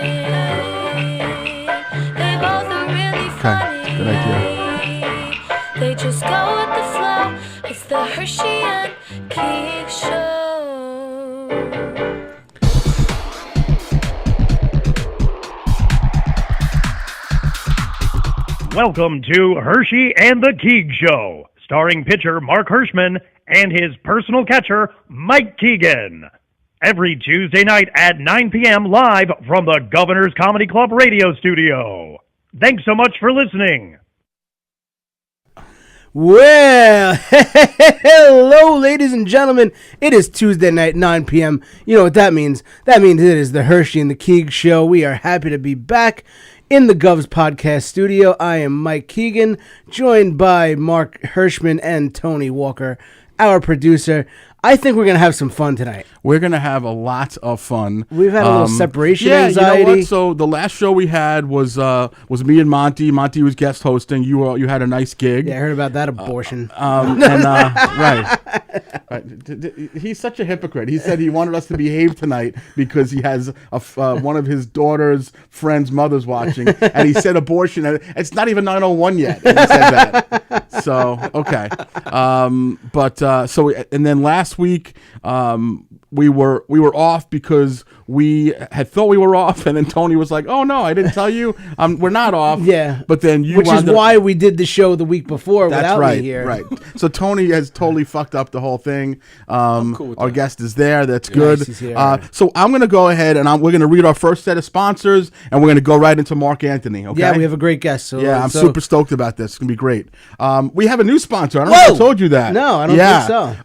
They both are really funny. Good idea. They just go with the flow. It's the Hershey and Keegs Show. Welcome to Hershey and the Keegs Show, starring pitcher Mark Hirschman and his personal catcher, Mike Keegan. Every Tuesday night at 9 p.m. live from the Governor's Comedy Club radio studio. Thanks so much for listening. Well, hello, ladies and gentlemen. It is Tuesday night, 9 p.m. You know what that means. That means it is the Hershey and the Keegs Show. We are happy to be back in the Govs podcast studio. I am Mike Keegan, joined by Mark Hirschman and Tony Walker, our producer. I think we're going to have some fun tonight. We're going to have a lot of fun. We've had a little separation You anxiety. know what? So the last show we had was me and Monty. Monty was guest hosting. You had a nice gig. Yeah, I heard about that abortion. Right. He's such a hypocrite. He said he wanted us to behave tonight because he has one of his daughter's friend's mothers watching, and he said abortion. And it's not even 9:01 yet. And he said that. So okay. And then last week we were off because we had thought we were off, and then Tony was like, "Oh no, I didn't tell you. We're not off." Yeah, but then which is why we did the show the week before without me here. Right. So Tony has totally fucked up the whole thing. Cool our guest is there. That's good. Nice, he's here. So I'm going to go ahead and we're going to read our first set of sponsors, and we're going to go right into Mark Anthony. Okay. Yeah, we have a great guest. So I'm super stoked about this. It's going to be great. We have a new sponsor. I don't know if I told you that. No, I don't think so.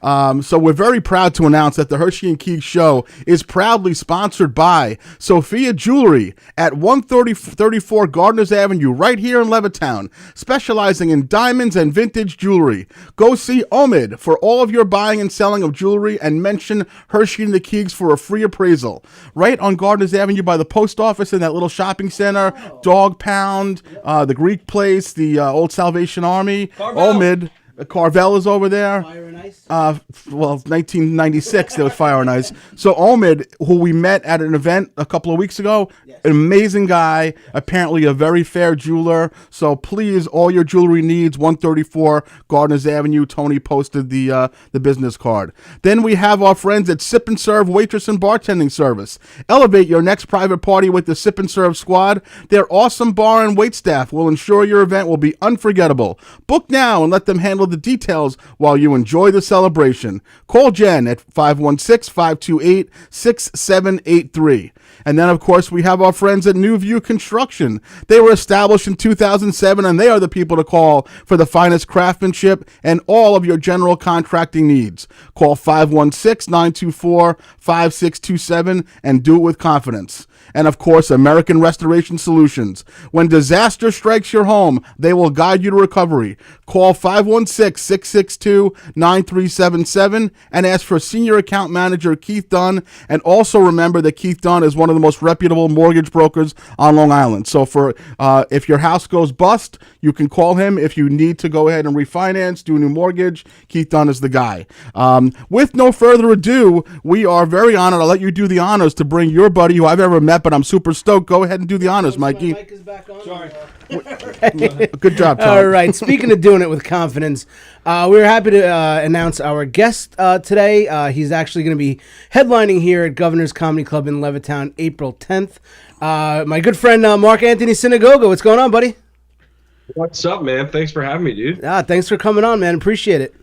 So we're very proud to announce that the Hershey and Keegs Show is proudly sponsored by Sophia Jewelry at 134 Gardners Avenue, right here in Levittown, specializing in diamonds and vintage jewelry. Go see Omid for all of your buying and selling of jewelry, and mention Hershey and the Keegs for a free appraisal. Right on Gardners Avenue by the post office in that little shopping center, Dog Pound, the Greek place, the Old Salvation Army, Omid. Carvel is over there. Fire and Ice? Well, 1996, there was Fire and Ice. So Omid, who we met at an event a couple of weeks ago, an amazing guy, apparently a very fair jeweler. So please, all your jewelry needs, 134 Gardners Avenue. Tony posted the business card. Then we have our friends at Sip and Serve Waitress and Bartending Service. Elevate your next private party with the Sip and Serve squad. Their awesome bar and wait staff will ensure your event will be unforgettable. Book now and let them handle the details while you enjoy the celebration. Call Jen at 516-528-6783. And then, of course, we have our friends at New View Construction. They were established in 2007, and they are the people to call for the finest craftsmanship and all of your general contracting needs. Call 516-924-5627 and do it with confidence. And, of course, American Restoration Solutions. When disaster strikes your home, they will guide you to recovery. Call 516-662-9377 and ask for Senior Account Manager Keith Dunn. And also remember that Keith Dunn is one of the most reputable mortgage brokers on Long Island. So if your house goes bust, you can call him. If you need to go ahead and refinance, do a new mortgage, Keith Dunn is the guy. With no further ado, we are very honored. I'll let you do the honors to bring your buddy, who I've ever met, but I'm super stoked. Go ahead and do the honors, Mikey. My mic is back on. Sorry. Good job, Tom. All right. Speaking of doing it with confidence, we're happy to announce our guest today. He's actually going to be headlining here at Governor's Comedy Club in Levittown, April 10th. My good friend Mark Anthony Synagoga. What's going on, buddy? What's up, man? Thanks for having me, dude. Thanks for coming on, man. Appreciate it.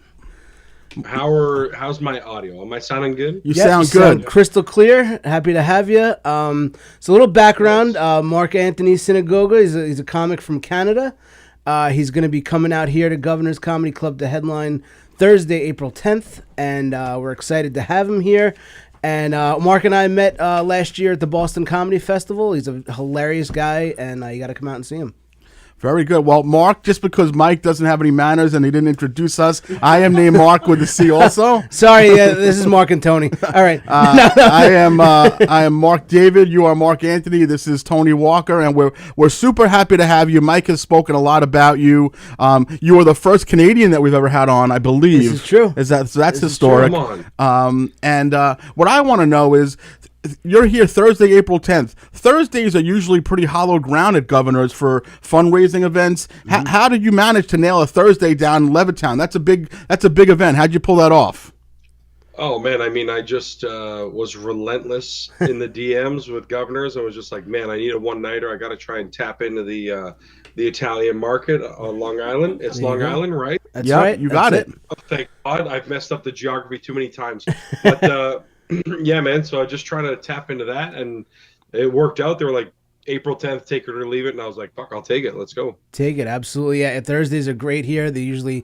How's my audio? Am I sounding good? You sound good. Sound crystal clear. Happy to have you. So a little background. Mark Anthony Synagoga. He's a comic from Canada. He's going to be coming out here to Governor's Comedy Club to headline Thursday, April 10th, and we're excited to have him here. And Mark and I met last year at the Boston Comedy Festival. He's a hilarious guy, and you got to come out and see him. Very good. Well, Mark, just because Mike doesn't have any manners and he didn't introduce us, I am named Mark with a C also. Sorry, this is Mark and Tony. All right. I am Mark David. You are Mark Anthony. This is Tony Walker, and we're super happy to have you. Mike has spoken a lot about you. You are the first Canadian that we've ever had on, I believe. This is true. That's historic. Come on. And what I want to know is, you're here Thursday, April 10th. Thursdays are usually pretty hallowed ground at Governor's for fundraising events. How did you manage to nail a Thursday down in Levittown? That's a big event. How'd you pull that off? Oh man, I mean, I just was relentless in the DMs with Governors. I was just like, man, I need a one-nighter. I got to try and tap into the Italian market on Long Island. It's Long Island, right? That's right. You got it. Oh, thank God. I've messed up the geography too many times. But yeah, man. So I just trying to tap into that, and it worked out. They were like, April 10th, take it or leave it, and I was like, fuck, I'll take it. Let's go. Take it, absolutely. Yeah, Thursdays are great here. They usually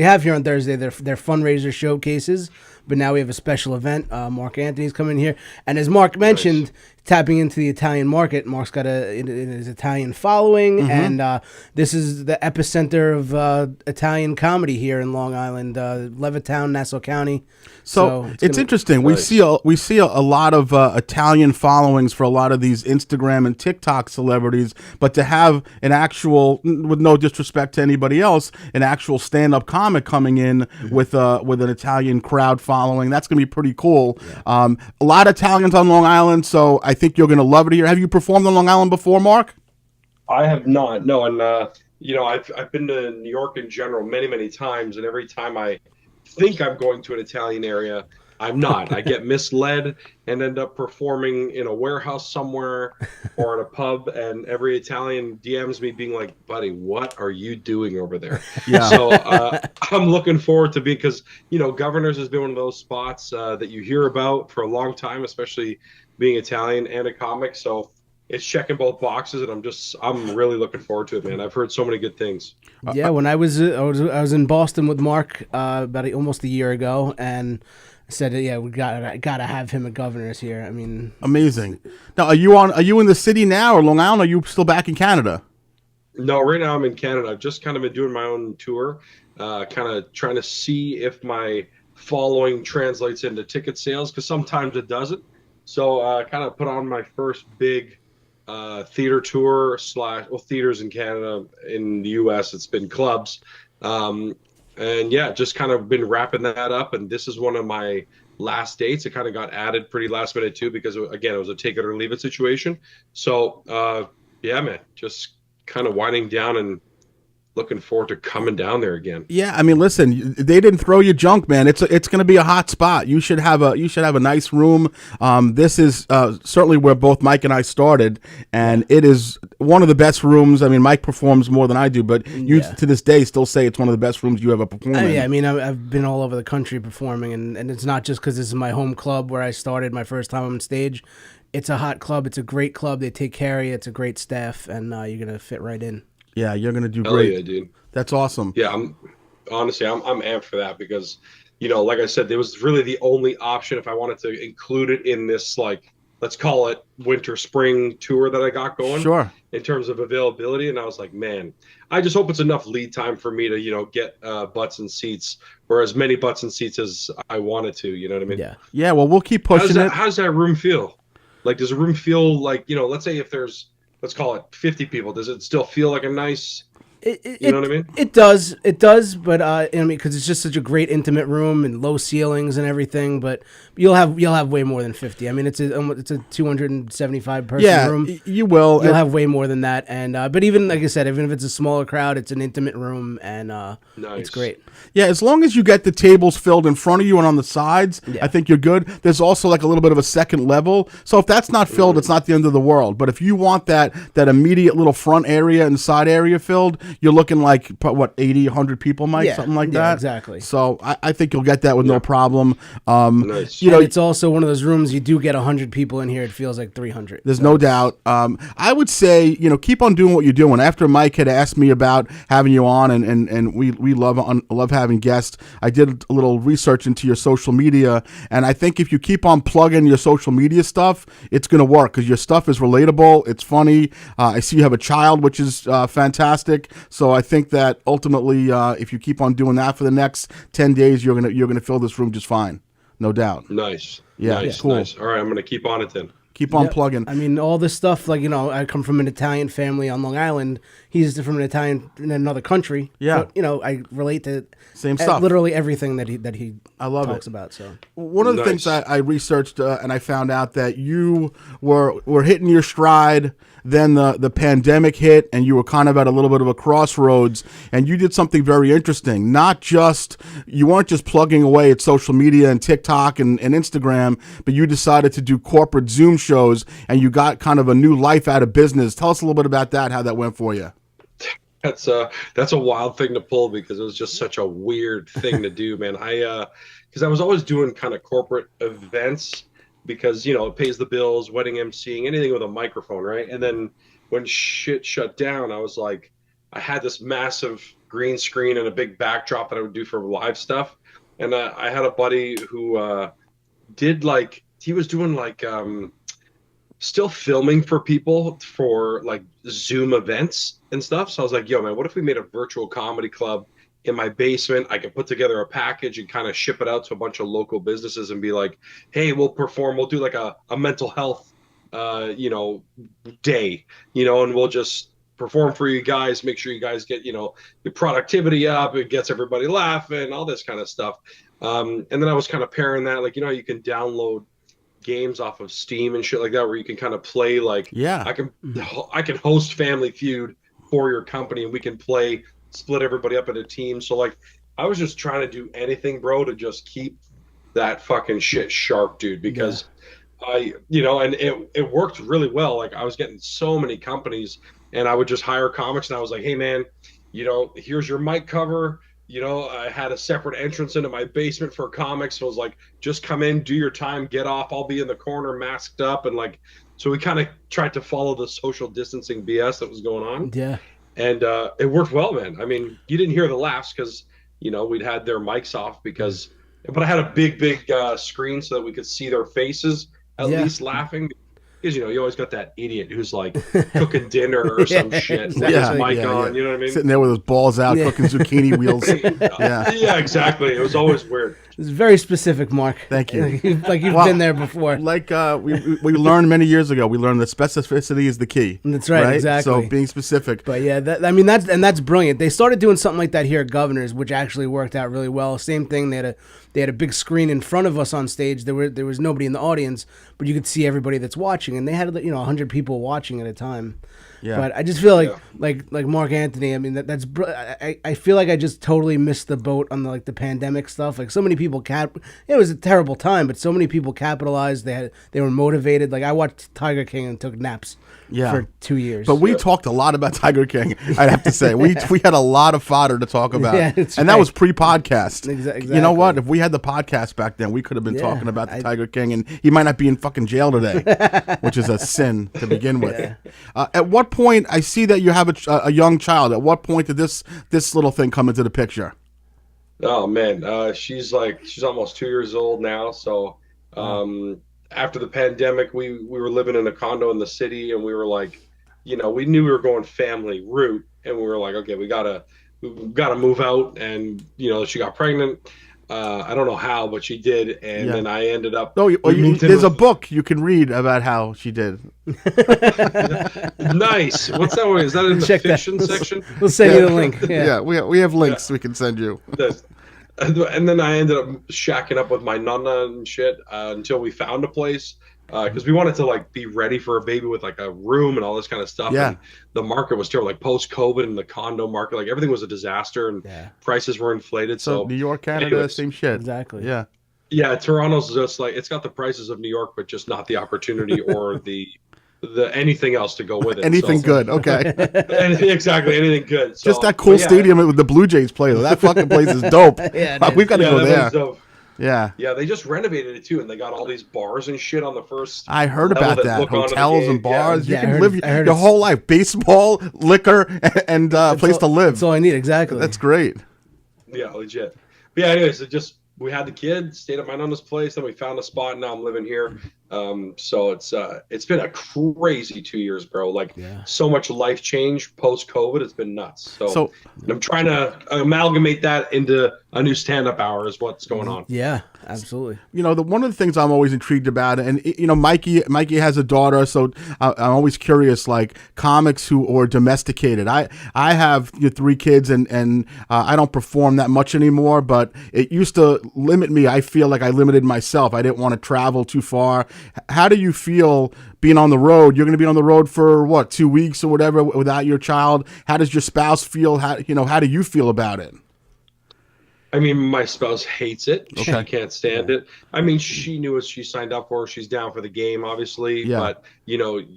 have here on Thursday their fundraiser showcases, but now we have a special event. Mark Anthony's coming here, and as Mark mentioned, tapping into the Italian market. Mark's got his Italian following, and this is the epicenter of Italian comedy here in Long Island, Levittown, Nassau County. So it's interesting. We see a lot of Italian followings for a lot of these Instagram and TikTok celebrities, but to have an actual, with no disrespect to anybody else, an actual stand-up comic coming in with an Italian crowd following, that's going to be pretty cool. Yeah. A lot of Italians on Long Island, so I think you're going to love it here. Have you performed on Long Island before, Mark? I have not. No, and I've been to New York in general many times, and every time I think I'm going to an Italian area, I'm not. I get misled and end up performing in a warehouse somewhere or in a pub, and every Italian DMs me being like, buddy, what are you doing over there? Yeah. So I'm looking forward to being, because, Governors has been one of those spots that you hear about for a long time, especially being Italian and a comic. So it's checking both boxes, and I'm really looking forward to it, man. I've heard so many good things. Yeah, when I was in Boston with Mark about almost a year ago, and I said, yeah, we gotta have him at Governor's here. I mean, amazing. Now, are you in the city now, or Long Island? Or are you still back in Canada? No, right now I'm in Canada. I've just kind of been doing my own tour, kind of trying to see if my following translates into ticket sales, because sometimes it doesn't. So kind of put on my first big theater tour theaters in Canada. In the US, it's been clubs. And yeah, just kind of been wrapping that up. And this is one of my last dates. It kind of got added pretty last minute too, because again, it was a take it or leave it situation. So yeah, man, just kind of winding down and looking forward to coming down there again. Yeah, I mean, listen, they didn't throw you junk, man. It's going to be a hot spot. You should have a nice room. This is certainly where both Mike and I started, and it is one of the best rooms. I mean, Mike performs more than I do, but you to this day still say it's one of the best rooms you ever performed in. Yeah, I mean, I've been all over the country performing, and it's not just because this is my home club where I started my first time on stage. It's a hot club. It's a great club. They take care of you. It's a great staff, and you're going to fit right in. Yeah, you're gonna do Hell great. Yeah, dude. That's awesome. Yeah, I'm amped for that, because, like I said, there was really the only option if I wanted to include it in this, like, let's call it winter spring tour that I got going. Sure. In terms of availability, and I was like, man, I just hope it's enough lead time for me to get butts and seats, or as many butts and seats as I wanted to. You know what I mean? Yeah. Yeah. Well, we'll keep pushing it. How does that room feel? Like, does a room feel like, let's say if there's, let's call it 50 people, does it still feel like a nice, you know what I mean? It does, but I mean, because it's just such a great intimate room and low ceilings and everything. But you'll have way more than 50. I mean, it's a 275 person room. You will. You'll have way more than that. And but even like I said, even if it's a smaller crowd, it's an intimate room, and it's great. Yeah, as long as you get the tables filled in front of you and on the sides, I think you're good. There's also like a little bit of a second level. So if that's not filled, it's not the end of the world. But if you want that immediate little front area and side area filled, you're looking like, what, 80, 100 people, Mike? Yeah. Something like Yeah, that? exactly. So I think you'll get that with no problem. Nice. You know, it's also one of those rooms you do get 100 people in here. It feels like 300. There's no doubt. I would say, keep on doing what you're doing. After Mike had asked me about having you on, and we love having guests, I did a little research into your social media, and I think if you keep on plugging your social media stuff, it's going to work, because your stuff is relatable. It's funny. I see you have a child, which is fantastic. So I think that ultimately, if you keep on doing that for the next 10 days, you're gonna fill this room just fine. No doubt. Nice. Yeah, Nice. cool. Nice. All right, I'm gonna keep on it then. Keep on Yep. plugging. I mean, all this stuff, like, I come from an Italian family on Long Island. He's from an Italian in another country. Yeah. But, I relate to Same stuff. literally everything that he I love talks it. about. So One of the Nice. things I researched and I found out that you were hitting your stride. Then the pandemic hit, and you were kind of at a little bit of a crossroads, and you did something very interesting. You weren't just plugging away at social media and TikTok and Instagram, but you decided to do corporate Zoom shows, and you got kind of a new life out of business. Tell us a little bit about that, how that went for you. That's a wild thing to pull because it was just such a weird thing to do, man. Because I was always doing kind of corporate events because it pays the bills, wedding emceeing, anything with a microphone, right? And then when shit shut down, I was like, I had this massive green screen and a big backdrop that I would do for live stuff, and I had a buddy who he was doing still filming for people for like Zoom events and stuff. So I was like, yo, man, what if we made a virtual comedy club in my basement? I could put together a package and kind of ship it out to a bunch of local businesses and be like, hey, we'll perform. We'll do like a mental health, day, and we'll just perform for you guys, make sure you guys get, your productivity up. It gets everybody laughing, all this kind of stuff. And then I was kind of pairing that, like, you can download games off of Steam and shit like that, where you can kind of play, like, I can host Family Feud for your company and we can split everybody up into teams. So like, I was just trying to do anything, bro, to just keep that fucking shit sharp, dude, because and it worked really well. Like, I was getting so many companies and I would just hire comics and I was like, hey man, here's your mic cover. I had a separate entrance into my basement for comics. So I was like, just come in, do your time, get off. I'll be in the corner masked up. And like, so we kind of tried to follow the social distancing BS that was going on. yeah. And it worked well, man. I mean, you didn't hear the laughs because, we'd had their mics off but I had a big screen so that we could see their faces at least laughing. Because, you always got that idiot who's like cooking dinner or some shit with his mic on, you know what I mean? Sitting there with his balls out, cooking zucchini wheels. Yeah, exactly. It was always weird. It's very specific, Mark. Thank you. Like you've been there before. Like we learned many years ago, we learned that specificity is the key. That's right, exactly. So being specific. But yeah, that's brilliant. They started doing something like that here at Governor's, which actually worked out really well. Same thing. They had a big screen in front of us on stage. There was nobody in the audience, but you could see everybody that's watching, and they had 100 people watching at a time. Yeah. But I just feel like Mark Anthony. I mean, I feel like I just totally missed the boat on the pandemic stuff. Like, so many people it was a terrible time, but so many people capitalized. They were motivated. Like, I watched Tiger King and took naps for 2 years. But we talked a lot about Tiger King. I'd have to say we had a lot of fodder to talk about, that was pre-podcast. Exactly. You know what? If we had the podcast back then, we could have been talking about the Tiger King, and he might not be in fucking jail today, which is a sin to begin with. At what point, I see that you have a young child. At what point did this little thing come into the picture? Oh man, she's almost 2 years old now. So after the pandemic, we were living in a condo in the city, and we were like, we knew we were going family route, and we were like, okay, we gotta move out. And she got pregnant. I don't know how, but she did, and then I ended up. There's a book you can read about how she did. Nice. What's that one? Is that in the fiction section? We'll send you the link. Yeah, we have links we can send you. And then I ended up shacking up with my nonna and shit until we found a place because we wanted to be ready for a baby with a room and all this kind of stuff. Yeah. And the market was terrible, post-COVID, and the condo market, everything was a disaster, and prices were inflated. So New York, Canada, same shit. Exactly. Yeah. Yeah, Toronto's just it's got the prices of New York, but just not the opportunity or the anything else to go with it. Anything good, okay. Exactly, anything good. So, just that cool stadium with the Blue Jays play, though. That fucking place is dope. We've got to go there. Yeah, they just renovated it too, and they got all these bars and shit on the first. I heard about that. Hotels and bars. Yeah. You can live your whole life. Baseball, liquor, and place to live. That's all I need, exactly. That's great. Yeah, legit. But yeah, anyways, we had the kid, stayed at my nonna's place, then we found a spot, and now I'm living here. So it's been a crazy 2 years, bro. So much life change post-COVID. It's been nuts. So I'm trying to amalgamate that into a new stand-up hour is what's going on. Yeah. Absolutely. The one of the things I'm always intrigued about, and Mikey has a daughter, so I'm always curious, like comics who are domesticated. I have 3 kids, and I don't perform that much anymore, but it used to limit me. I feel like I limited myself. I didn't want to travel too far. How do you feel being on the road? You're going to be on the road for what, 2 weeks or whatever without your child. How does your spouse feel? How do you feel about it? I mean, my spouse hates it. Okay. She can't stand it. I mean, she knew what she signed up for. She's down for the game, obviously. Yeah. But,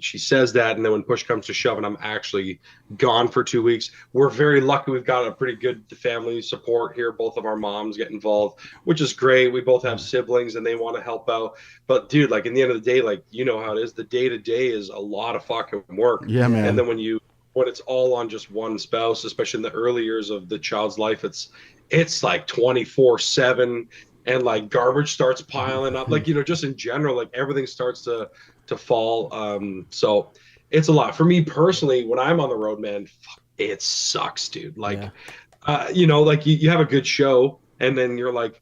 she says that, and then when push comes to shove and I'm actually gone for 2 weeks, we're very lucky. We've got a pretty good family support here. Both of our moms get involved, which is great. We both have siblings, and they want to help out. But, dude, like, in the end of the day, like, you know how it is. The day-to-day is a lot of fucking work. Yeah, man. And then when it's all on just one spouse, especially in the early years of the child's life, it's like 24/7, and like garbage starts piling up, like just in general, like everything starts to fall. So it's a lot for me personally. When I'm on the road, man, it sucks, dude. Like like you have a good show, and then you're like,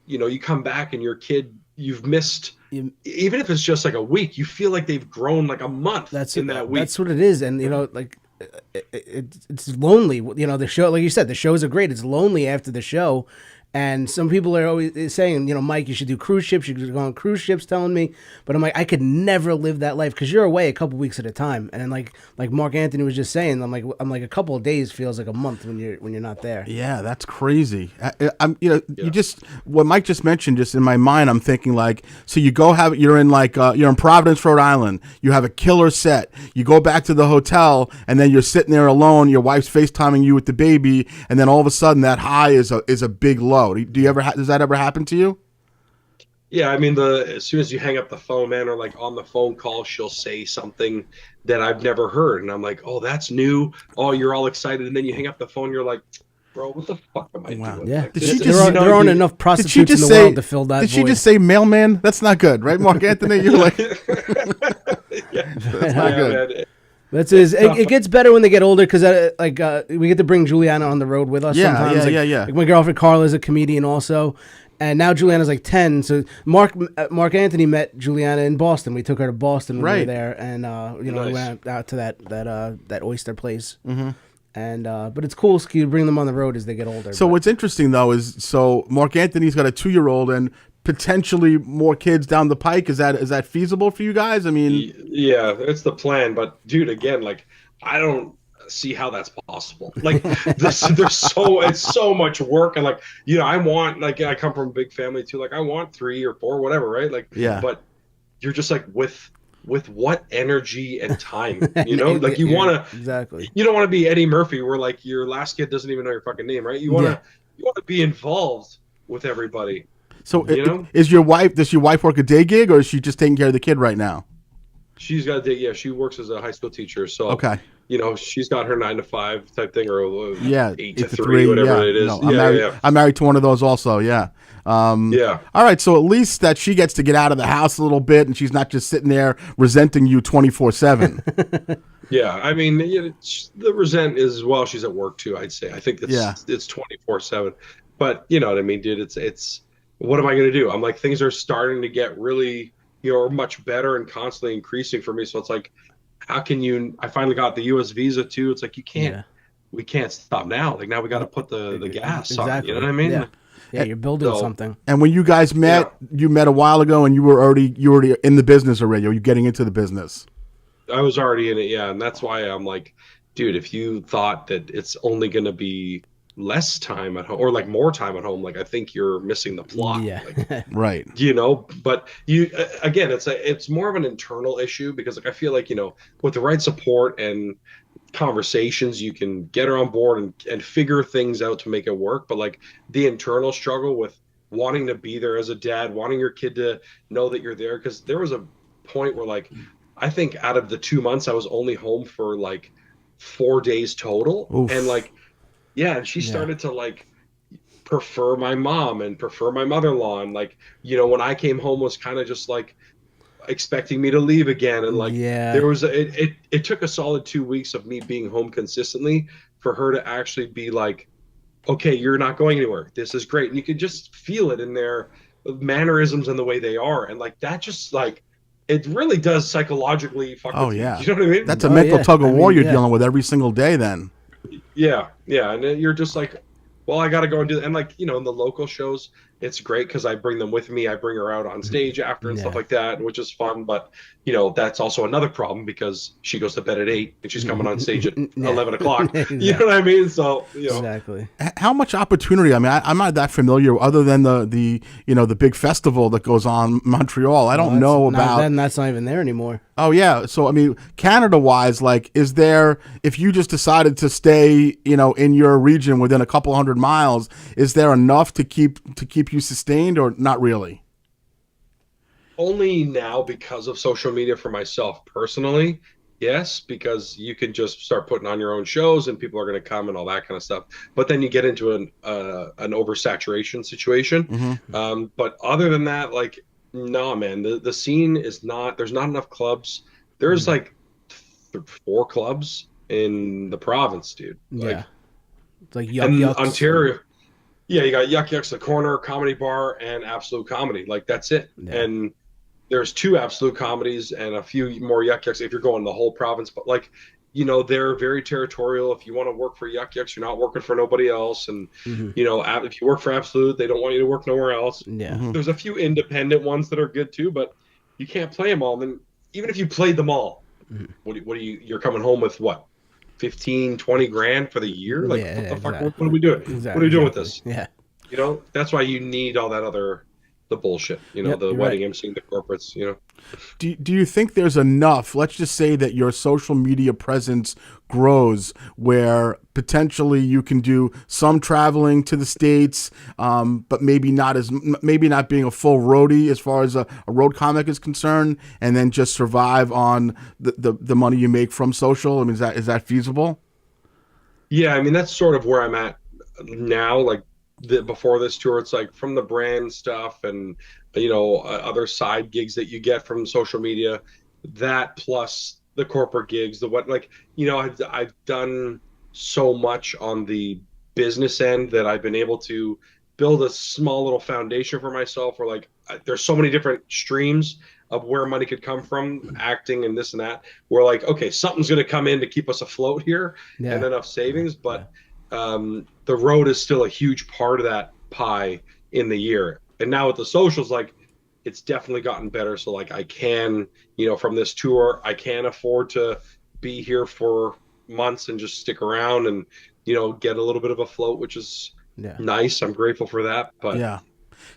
you come back and your kid, you've missed, even if it's just like a week, you feel like they've grown like a month. That week. That's what it is. And like it's lonely. The show, like you said, the shows are great. It's lonely after the show. And some people are always saying, Mike, you should do cruise ships. You should go on cruise ships, telling me. But I'm like, I could never live that life, because you're away a couple weeks at a time. And then like Mark Anthony was just saying, I'm like a couple of days feels like a month when you're not there. Yeah, that's crazy. You just, what Mike just mentioned, just in my mind, I'm thinking like, so you're in Providence, Rhode Island. You have a killer set. You go back to the hotel, and then you're sitting there alone. Your wife's FaceTiming you with the baby, and then all of a sudden that high is a big low. Does that ever happen to you? Yeah, I mean, as soon as you hang up the phone, man, or like on the phone call, she'll say something that I've never heard, and I'm like, oh, that's new. Oh, you're all excited, and then you hang up the phone, you're like, bro, what the fuck am I doing? Yeah, like, there aren't enough prostitutes in the world to fill that void. Did she just say mailman? That's not good, right, Mark Anthony? You're like, that's not good. Man. It gets better when they get older, because we get to bring Juliana on the road with us sometimes. Yeah. Like my girlfriend Carla is a comedian also, and now Juliana's like 10. So Mark Anthony met Juliana in Boston. We took her to Boston when we were there, and we went out to that oyster place. Mm-hmm. And but it's cool to bring them on the road as they get older. So what's interesting though is Mark Anthony's got a 2-year-old and potentially more kids down the pike. Is that feasible for you guys? I mean, yeah, it's the plan. But dude, again, like I don't see how that's possible. Like it's so much work, and like I want, like I come from a big family too. Like I want 3 or 4, whatever, right? Like but you're just like with what energy and time, like you want to exactly. You don't want to be Eddie Murphy, where like your last kid doesn't even know your fucking name, right? You want to be involved with everybody. So does your wife work a day gig, or is she just taking care of the kid right now? She's got a day. Yeah, she works as a high school teacher. So okay, she's got her 9 to 5 type thing, or 8 to 3, 3, whatever it is. No, I'm married to one of those also. Yeah. Yeah. All right. So at least that she gets to get out of the house a little bit, and she's not just sitting there resenting you 24/7. Yeah. I mean, the resent is while she's at work too. I'd say. I think it's 24/7. But you know what I mean, dude. It's what am I going to do? I'm like, things are starting to get really, much better and constantly increasing for me. So it's like, how can I finally got the US visa too. It's like, we can't stop now. Like now we got to put the gas on, you know what I mean? Yeah, you're building something. And when you guys met, you met a while ago, and you were already in the business already. Or you getting into the business? I was already in it, yeah. And that's why I'm like, dude, if you thought that it's only going to be less time at home or like more time at home, like I think you're missing the plot. Yeah. Like, right. But again, it's more of an internal issue, because like I feel like, with the right support and conversations, you can get her on board and figure things out to make it work. But like the internal struggle with wanting to be there as a dad, wanting your kid to know that you're there, because there was a point where like I think out of the 2 months I was only home for like 4 days total. Oof. And like and she started to like prefer my mom and prefer my mother-in-law, and like when I came home was kind of just like expecting me to leave again, and like there was it took a solid 2 weeks of me being home consistently for her to actually be like, okay, you're not going anywhere, this is great. And you could just feel it in their mannerisms and the way they are, and like that just like it really does psychologically fuck Oh with you. yeah, You know what I mean? that's a Oh, mental yeah. tug of I war mean, you're yeah. dealing with every single day. Then Yeah, yeah, and then you're just like, well, I got to go and do that. And like, you know, in the local shows, it's great because I bring them with me. I bring her out on stage after and stuff Yeah. like that, which is fun. But you know, that's also another problem because she goes to bed at 8 and she's coming on stage at Yeah. 11 o'clock. Exactly. You know what I mean? So you know, Exactly. how much opportunity? I mean, I'm not that familiar, other than the the big festival that goes on in Montreal. I don't know about. Then that's not even there anymore. Oh yeah, so I mean, Canada-wise, like, is there, if you just decided to stay, in your region within a couple hundred miles, is there enough to keep you sustained, or not really? only now because of social media for myself personally. Yes, because you can just start putting on your own shows and people are going to come and all that kind of stuff. But then you get into an oversaturation situation. But other than that, like, no, man, the scene is not. There's not enough clubs. There's like 4 clubs in the province, dude. Like, Yeah. It's like yuck and yucks. Ontario. Yeah, you got Yuck Yucks, the Corner, Comedy Bar, and Absolute Comedy. Like that's it. Yeah. And there's 2 Absolute Comedies and a few more Yuck Yucks if you're going the whole province. But like, they're very territorial. If you want to work for Yuck Yucks, you're not working for nobody else. And if you work for Absolute, they don't want you to work nowhere else. Yeah. There's a few independent ones that are good too, but you can't play them all. And then even if you played them all, what do you? You're coming home with what? 15, 20 grand for the year? Like, Yeah, what the fuck? exactly. What are we doing? Exactly. What are we doing with this? Yeah. That's why you need all that the bullshit, Yep, the you're wedding right. emceeing, the corporates, Do you think there's enough? Let's just say that your social media presence grows, where potentially you can do some traveling to the States, but maybe not being a full roadie as far as a road comic is concerned, and then just survive on the money you make from social. I mean, is that feasible? Yeah, I mean, that's sort of where I'm at now. Like before this tour, it's like from the brand stuff and, other side gigs that you get from social media, that plus the corporate gigs, I've done so much on the business end that I've been able to build a small little foundation for myself where like there's so many different streams of where money could come from, acting and this and that, where like, okay, something's going to come in to keep us afloat here Yeah. and enough savings. But the road is still a huge part of that pie in the year. And now with the socials, like, it's definitely gotten better. So like I can, from this tour, I can afford to be here for months and just stick around and, get a little bit of a float, which is nice. I'm grateful for that. But yeah.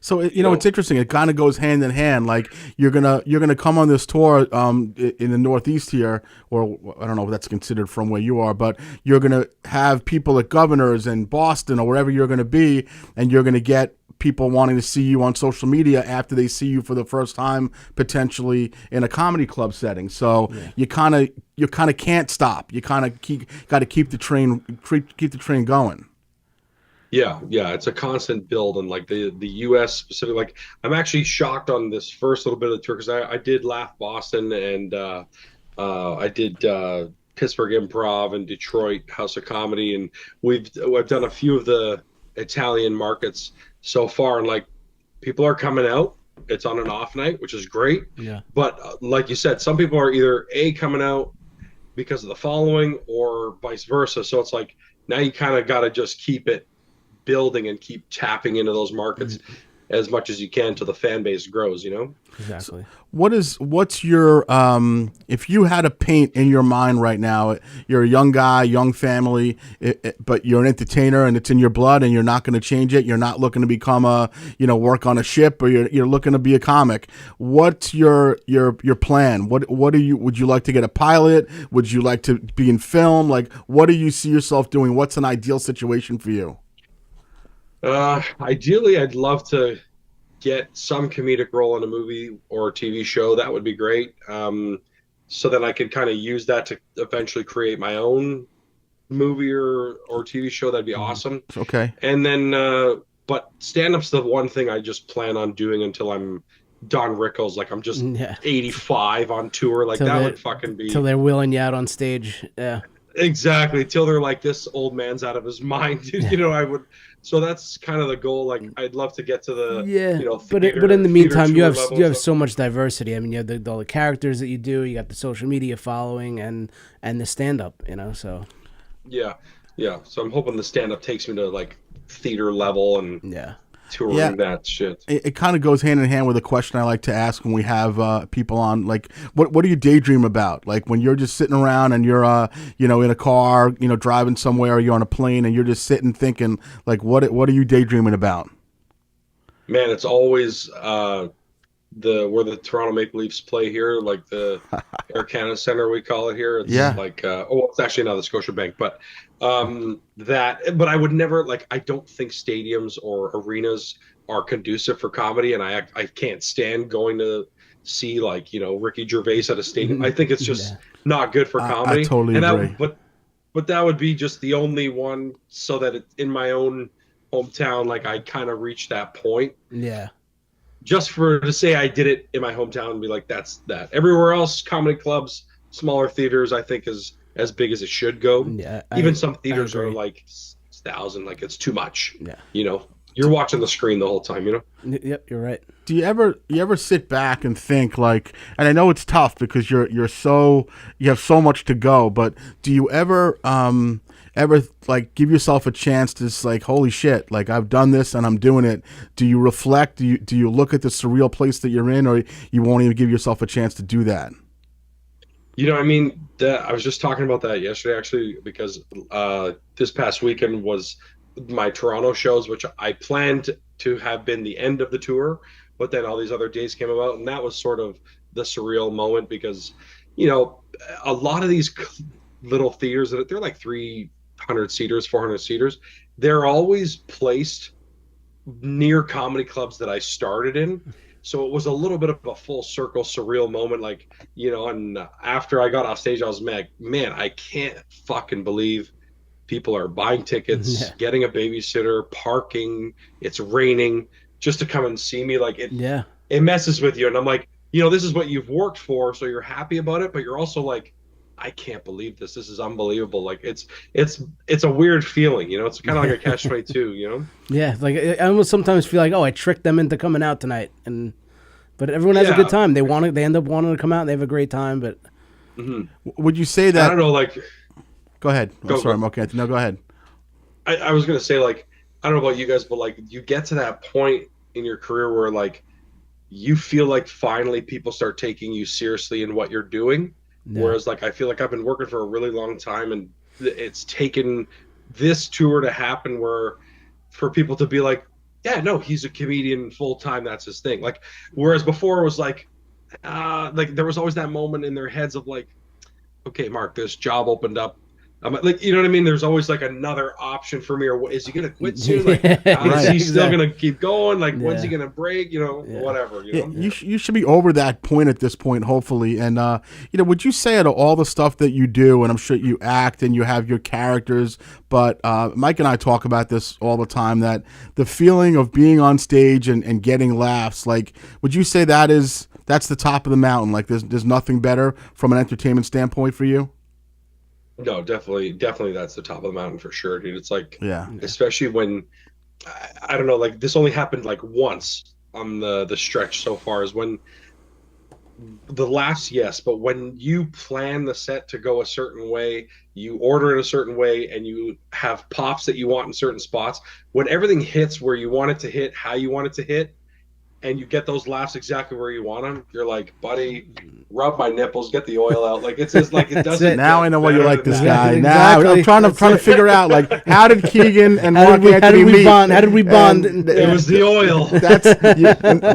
So it's interesting. It kind of goes hand in hand. Like you're gonna come on this tour in the Northeast here, or I don't know if that's considered from where you are, but you're gonna have people at Governors and Boston or wherever you're gonna be, and you're gonna get people wanting to see you on social media after they see you for the first time, potentially in a comedy club setting. So you kind of can't stop. You kind of got to keep the train going. Yeah, it's a constant build, and like the U.S. specific. Like I'm actually shocked on this first little bit of the tour because I did Laugh Boston and I did Pittsburgh Improv and Detroit House of Comedy, and I've done a few of the Italian markets so far, and like people are coming out. It's on an off night, which is great. Yeah. But like you said, some people are either coming out because of the following or vice versa. So it's like now you kind of got to just keep it building and keep tapping into those markets as much as you can till the fan base grows, Exactly. What's your if you had a paint in your mind right now, you're a young guy, young family, but you're an entertainer and it's in your blood and you're not going to change it. You're not looking to become work on a ship, or you're looking to be a comic. What's your plan? Would you like to get a pilot? Would you like to be in film? Like, what do you see yourself doing? What's an ideal situation for you? Ideally, I'd love to get some comedic role in a movie or a TV show. That would be great. So then I could kind of use that to eventually create my own movie or TV show. That'd be awesome. Okay. And then, but stand-up's the one thing I just plan on doing until I'm Don Rickles. Like I'm just 85 on tour. Like that would fucking be. Till they're wheeling you out on stage. Yeah. Exactly, till they're like, this old man's out of his mind. I would. So that's kind of the goal. Like, I'd love to get to the theater, but in the meantime, you tour have level, you have so much diversity. I mean, you have all the characters that you do. You got the social media following and the stand up. So yeah. So I'm hoping the stand up takes me to like theater level and touring that shit. It kind of goes hand in hand with a question I like to ask when we have people on. Like, what do you daydream about? Like when you're just sitting around and you're in a car, driving somewhere, or you're on a plane and you're just sitting thinking, like, what are you daydreaming about? Man, it's always where the Toronto Maple Leafs play here, like the Air Canada Center, we call it here. It's like it's actually now the Scotiabank, but but I would never, like, I don't think stadiums or arenas are conducive for comedy, and I can't stand going to see, like, Ricky Gervais at a stadium. I think it's just not good for comedy. I totally agree. But that would be just the only one, so that in my own hometown, like, I kind of reached that point. Yeah. Just to say I did it in my hometown and be like, that's that. Everywhere else, comedy clubs, smaller theaters, I think is as big as it should go. Yeah. Even some theaters are like 1,000, like it's too much. Yeah. You're watching the screen the whole time, Yep, you're right. Do you ever sit back and think, like, and I know it's tough because you have so much to go, but do you ever like give yourself a chance to just, like, holy shit, like, I've done this and I'm doing it? Do you reflect? Do you look at the surreal place that you're in, or you won't even give yourself a chance to do that? I mean, I was just talking about that yesterday, actually, because this past weekend was my Toronto shows, which I planned to have been the end of the tour, but then all these other days came about, and that was sort of the surreal moment because, a lot of these little theaters, they're like 300 seaters, 400 seaters, they're always placed near comedy clubs that I started in. So it was a little bit of a full circle surreal moment, like, and after I got off stage, I was like, man, I can't fucking believe people are buying tickets, getting a babysitter, parking, it's raining, just to come and see me. Like, it messes with you. And I'm like, this is what you've worked for, so you're happy about it, but you're also like, I can't believe this. This is unbelievable. Like, it's a weird feeling, it's kind of like a catch-22, Yeah, like, I almost sometimes feel like, I tricked them into coming out tonight, but everyone has a good time. They end up wanting to come out, and they have a great time. But would you say that? I don't know, like. Go ahead. Sorry, Mark Anthony. No, go ahead. I was gonna say, like, I don't know about you guys, but, like, you get to that point in your career where, like, you feel like finally people start taking you seriously in what you're doing. Yeah. Whereas, like, I feel like I've been working for a really long time, and it's taken this tour to happen for people to be like, yeah, no, he's a comedian full time. That's his thing. Like, whereas before it was like there was always that moment in their heads of like, okay, Mark, this job opened up. I'm like, you know what I mean? There's always like another option for me, or is he going to quit soon? Like, is he still going to keep going? Like, when's he going to break? Whatever. You should be over that point at this point, hopefully. And, would you say out of all the stuff that you do, and I'm sure you act and you have your characters, but Mike and I talk about this all the time, that the feeling of being on stage and getting laughs, like, would you say that's the top of the mountain? Like, there's nothing better from an entertainment standpoint for you? No, definitely that's the top of the mountain for sure, dude. It's like, especially when, I don't know, like, this only happened like once on the stretch so far, is when the laughs, yes, but when you plan the set to go a certain way, you order it a certain way, and you have pops that you want in certain spots, when everything hits where you want it to hit, how you want it to hit, and you get those laughs exactly where you want them, you're like, buddy, rub my nipples, get the oil out. Like, it's just like, it doesn't. Now I know why you like this guy. Exactly. Now I'm trying to figure out, like, how did Keegan and Mark Anthony meet? How did we bond? It was the oil. That's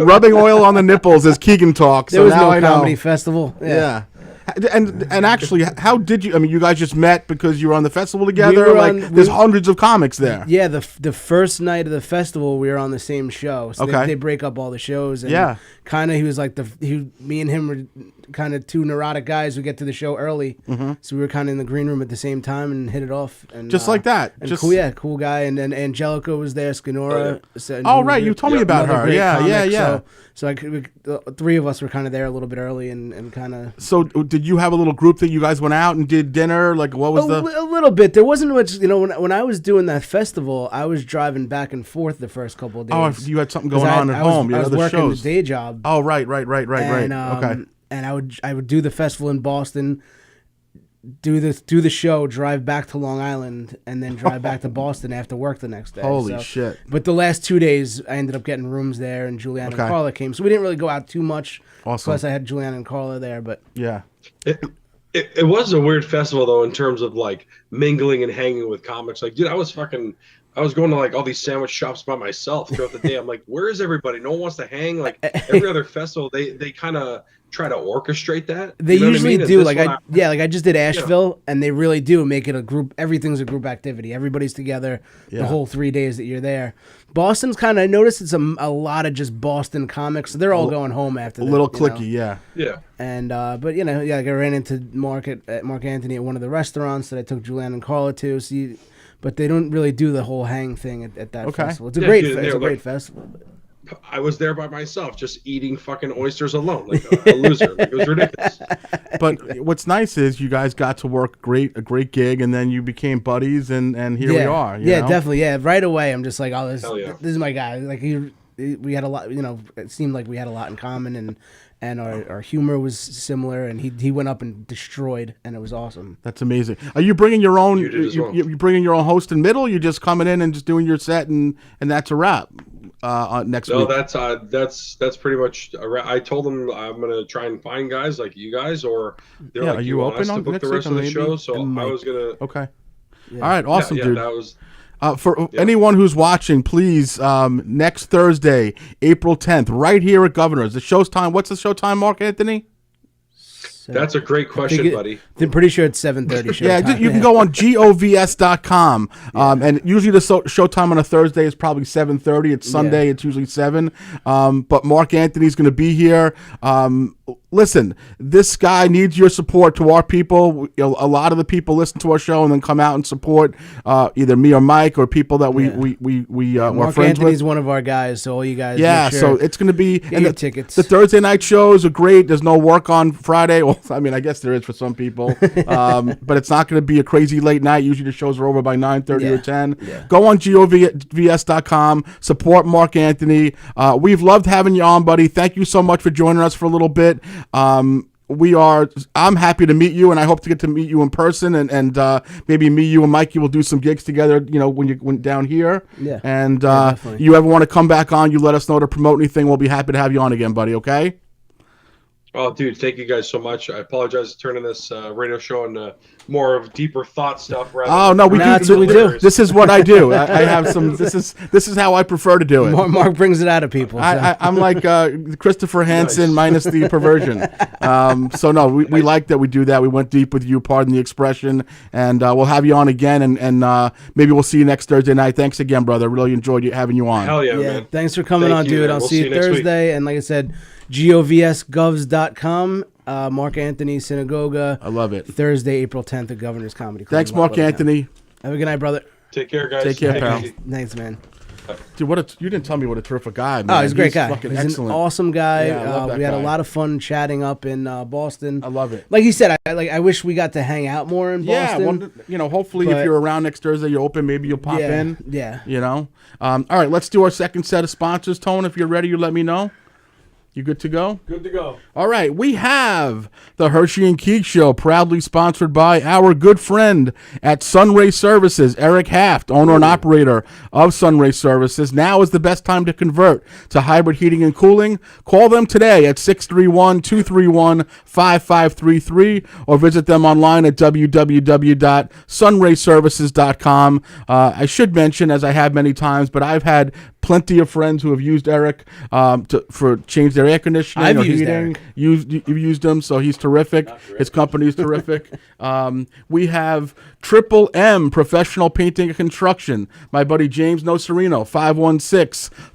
rubbing oil on the nipples as Keegan talks. There was no comedy festival. Yeah. And actually, how did you? I mean, you guys just met because you were on the festival together. There's hundreds of comics there. Yeah, the first night of the festival, we were on the same show. So they break up all the shows. And kind of, he was like me and him were kind of two neurotic guys who get to the show early. So we were kind of in the green room at the same time and hit it off. And Just like that. And Just cool guy. And then Angelica was there, Skinora. Oh, right. You told me about her. Yeah. So the three of us were kind of there a little bit early and kind of. So did you have a little group that you guys went out and did dinner? Like, what was a little bit. There wasn't much. When I was doing that festival, I was driving back and forth the first couple of days. Oh, you had something going on at home. I was working shows. the day job. Oh, right. And, Okay. And I would do the festival in Boston, do the show, drive back to Long Island, and then drive back to Boston after work the next day. Holy shit. But the last 2 days, I ended up getting rooms there, and Juliana and Carla came. So we didn't really go out too much. Awesome. Plus, I had Juliana and Carla there. But yeah. It was a weird festival, though, in terms of, like, mingling and hanging with comics. Like, dude, I was going to, like, all these sandwich shops by myself throughout the day. I'm like, where is everybody? No one wants to hang. Like, every other festival, they kind of try to orchestrate that. They usually do. Like I just did Asheville, and they really do make it a group. Everything's a group activity. Everybody's together the whole 3 days that you're there. Boston's kind of, I noticed it's a lot of just Boston comics. So they're all going home after that. A little clicky, yeah. And but like I ran into Mark Anthony at one of the restaurants that I took Julianne and Carla to. So but they don't really do the whole hang thing at that festival. It's a great festival. I was there by myself, just eating fucking oysters alone, like a loser. Like, it was ridiculous. But what's nice is you guys got to work a great gig, and then you became buddies, and here we are. You know? Definitely. Yeah, right away, I'm just like, oh, this is my guy. Like we had a lot. It seemed like we had a lot in common, and our humor was similar, and he went up and destroyed, and it was awesome. That's amazing. Are you bringing your own? You bringing your own host and middle? You're just coming in and just doing your set, and that's a wrap. Next week. No, that's pretty much. I told them I'm gonna try and find guys like you guys, or they're like, are you open on to book next the rest week? of the show? So I was gonna. Okay. Yeah. All right. Awesome, dude. That was. For anyone who's watching, please, next Thursday, April 10th, right here at Governor's. The show's time. What's the show time, Mark Anthony? That's a great question, buddy. I'm pretty sure it's 7:30 show time. You can go on govs.com. And usually the show time on a Thursday is probably 7:30. It's Sunday. It's usually 7. But Mark Anthony's going to be here. Listen, this guy needs your support to our people. A lot of the people listen to our show and then come out and support either me or Mike or people that we Mark friends Anthony's with. one of our guys, so all you guys. Yeah, so it's going to be. Get your tickets. The Thursday night shows are great. There's no work on Friday. Well, I mean, I guess there is for some people, but it's not going to be a crazy late night. Usually the shows are over by 9:30 or 10. Yeah. Go on govs.com. Support Mark Anthony. We've loved having you on, buddy. Thank you so much for joining us for a little bit. I'm happy to meet you, and I hope to get to meet you in person, and maybe me, you, and Mikey will do some gigs together, when you went down here. Yeah. And you ever want to come back on, you let us know to promote anything. We'll be happy to have you on again, buddy, okay? Oh, dude, thank you guys so much. I apologize for turning this radio show into more of deeper thought stuff. Oh no, that's what we do. This is what I do. I have some. This is how I prefer to do it. Mark brings it out of people. So. I'm like Christopher Hansen minus the perversion. So no, we like that we do that. We went deep with you. Pardon the expression, and we'll have you on again, and maybe we'll see you next Thursday night. Thanks again, brother. Really enjoyed having you on. Hell yeah, man. Thanks for coming on, dude. I'll see you Thursday, and like I said, govs.com. Mark Anthony Synagoga. I love it. Thursday, April 10th at Governor's Comedy Club. Thanks, Mark Anthony. Have a good night, brother. Take care, guys. Take care, pal. Thanks, man. Dude, you didn't tell me what a terrific guy, man. Oh, he's a great guy. Fucking He's excellent. an awesome guy. Yeah, I love that we had guy. a lot of fun chatting up in Boston. I love it. Like he said, I wish we got to hang out more in Boston. Yeah, hopefully if you're around next Thursday, you're open, maybe you'll pop in. Yeah. All right, let's do our second set of sponsors. Tone, if you're ready, you let me know. You good to go? Good to go. All right, we have the Herschy and Keegs Show, proudly sponsored by our good friend at Sunray Services, Eric Haft, owner and operator of Sunray Services. Now is the best time to convert to hybrid heating and cooling. Call them today at 631-231-5533 or visit them online at www.sunrayservices.com. I should mention, as I have many times, but I've had plenty of friends who have used Eric for change their air conditioning I've or used heating. Eric. You've used him, so he's terrific. His company is terrific. We have Triple M Professional Painting and Construction. My buddy James Nocerino,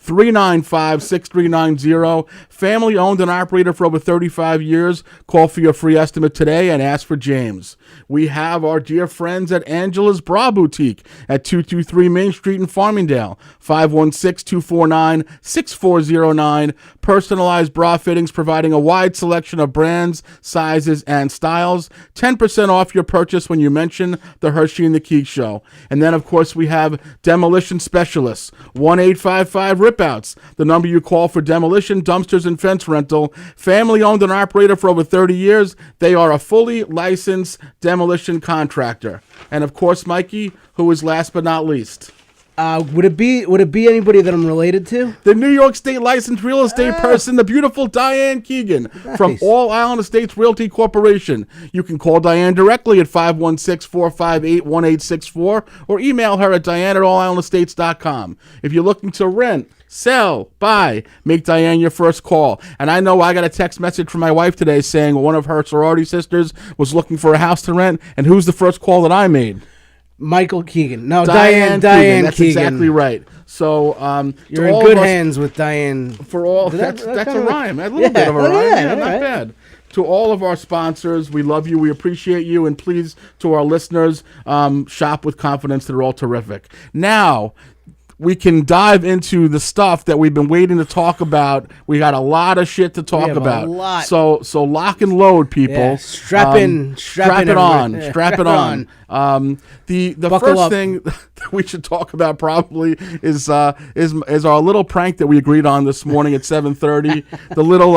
516-395-6390. Family owned and operated for over 35 years. Call for your free estimate today and ask for James. We have our dear friends at Angela's Bra Boutique at 223 Main Street in Farmingdale. 516-249-6409. Personalized bra fittings providing a wide selection of brands, sizes, and styles. 10% off your purchase when you mention the Herschy and the Keegs Show. And then, of course, we have Demolition Specialists. 1-855-RIP-OUTS. The number you call for demolition, dumpsters, and fence rental. Family owned and operated for over 30 years. They are a fully licensed demolition contractor. And, of course, Mikey, who is last but not least. Would it be anybody that I'm related to? The New York State licensed real estate person, the beautiful Diane Keegan from All Island Estates Realty Corporation. You can call Diane directly at 516-458-1864 or email her at diane@allislandestates.com. If you're looking to rent, sell, buy, make Diane your first call. And I know I got a text message from my wife today saying one of her sorority sisters was looking for a house to rent, and who's the first call that I made? Michael Keegan. No, Diane Diane That's Keegan. Exactly right. So you're in good hands with Diane. For all that's a rhyme. A little bit of a rhyme. Yeah, not bad. To all of our sponsors, we love you, we appreciate you, and please, to our listeners, shop with confidence. They're all terrific. Now, we can dive into the stuff that we've been waiting to talk about. We got a lot of shit to talk about. A lot. So lock and load, people. Yeah, strap it on. Strap it on. The first thing that we should talk about probably is our little prank that we agreed on this morning at 7:30. The little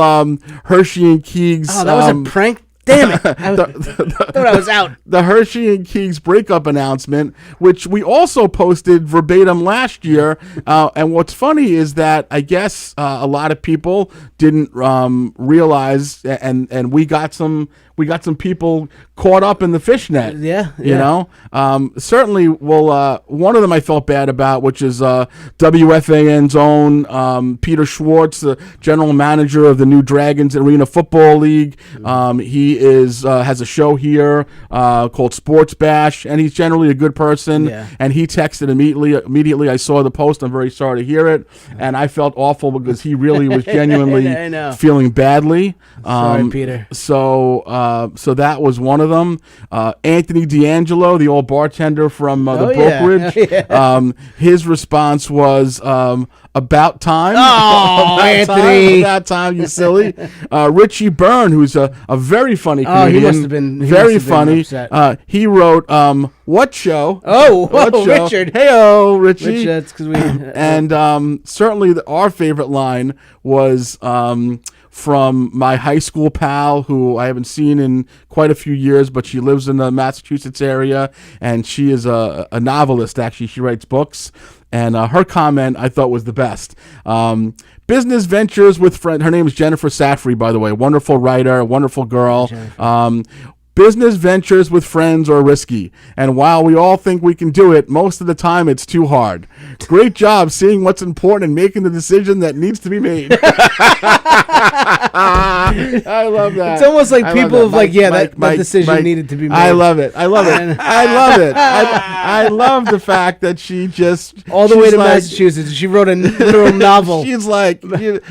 Herschy and Keegs. Oh, that was a prank. Damn it! I thought I was out. The Herschy and Keegs breakup announcement, which we also posted verbatim last year. And what's funny is that I guess a lot of people didn't realize, and we got some people caught up in the fishnet. Yeah. You know? Certainly, well, one of them I felt bad about, which is WFAN's own Peter Schwartz, the general manager of the New Dragons Arena Football League. He has a show here called Sports Bash, and he's generally a good person. Yeah. And he texted immediately. I saw the post. I'm very sorry to hear it, and I felt awful because he really was genuinely feeling badly. Sorry, Peter. So that was one of them. Anthony D'Angelo, the old bartender from the brokerage, his response was about time. Oh, Anthony! About time, you silly. Richie Byrne, who's a very funny comedian. He must have been very funny. He wrote, "What show?" Oh, Richard. Hey-o, Richie. Richard, that's 'cause we. And certainly our favorite line was from my high school pal, who I haven't seen in quite a few years, but she lives in the Massachusetts area, and she is a novelist, actually. She writes books, and her comment I thought was the best. Business ventures with friend. Her name is Jennifer Safri, by the way. Wonderful writer, wonderful girl. Business ventures with friends are risky, and while we all think we can do it, most of the time it's too hard. Great job seeing what's important and making the decision that needs to be made. I love that. It's almost like people have that decision needed to be made. I love it. I love it. I love the fact that she just all the way to Massachusetts. She wrote a literal novel. She's like,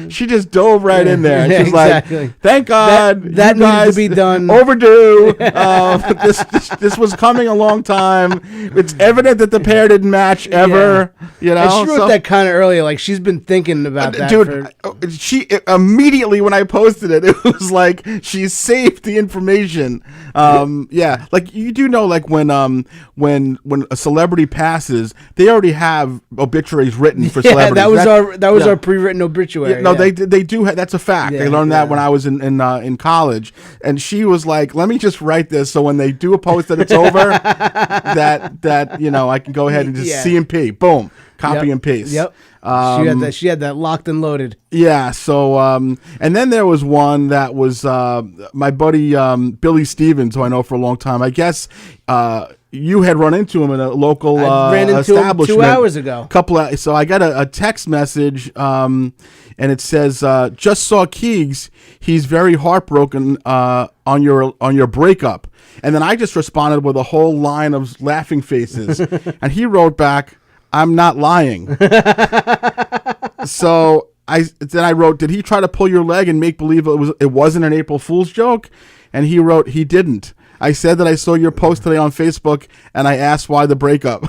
she just dove right in there. She's exactly. like, thank God that needs to be done. Overdue. This was coming a long time. It's evident that the pair didn't match ever. You know, and she wrote that kind of earlier. Like she's been thinking about that. Dude, she immediately when I posted it, it was like she saved the information. Yeah, like you do know, like when a celebrity passes, they already have obituaries written for celebrities. That was our pre-written obituary. Yeah, no, they do. That's a fact. They learned that when I was in college, and she was like, "Let me just write this so when they do a post that it's over, that you know I can go ahead and just C&P, boom, copy and paste." Yep. She had that locked and loaded. Yeah. So and then there was one that was my buddy Billy Stevens, who I know for a long time. I guess you had run into him in a local I ran into him establishment 2 hours ago. So I got a text message, and it says, "Just saw Keegs. He's very heartbroken on your breakup." And then I just responded with a whole line of laughing faces, and he wrote back, "I'm not lying." So I wrote, "Did he try to pull your leg and make believe it wasn't an April Fool's joke?" And he wrote, "He didn't. I said that I saw your post today on Facebook, and I asked why the breakup."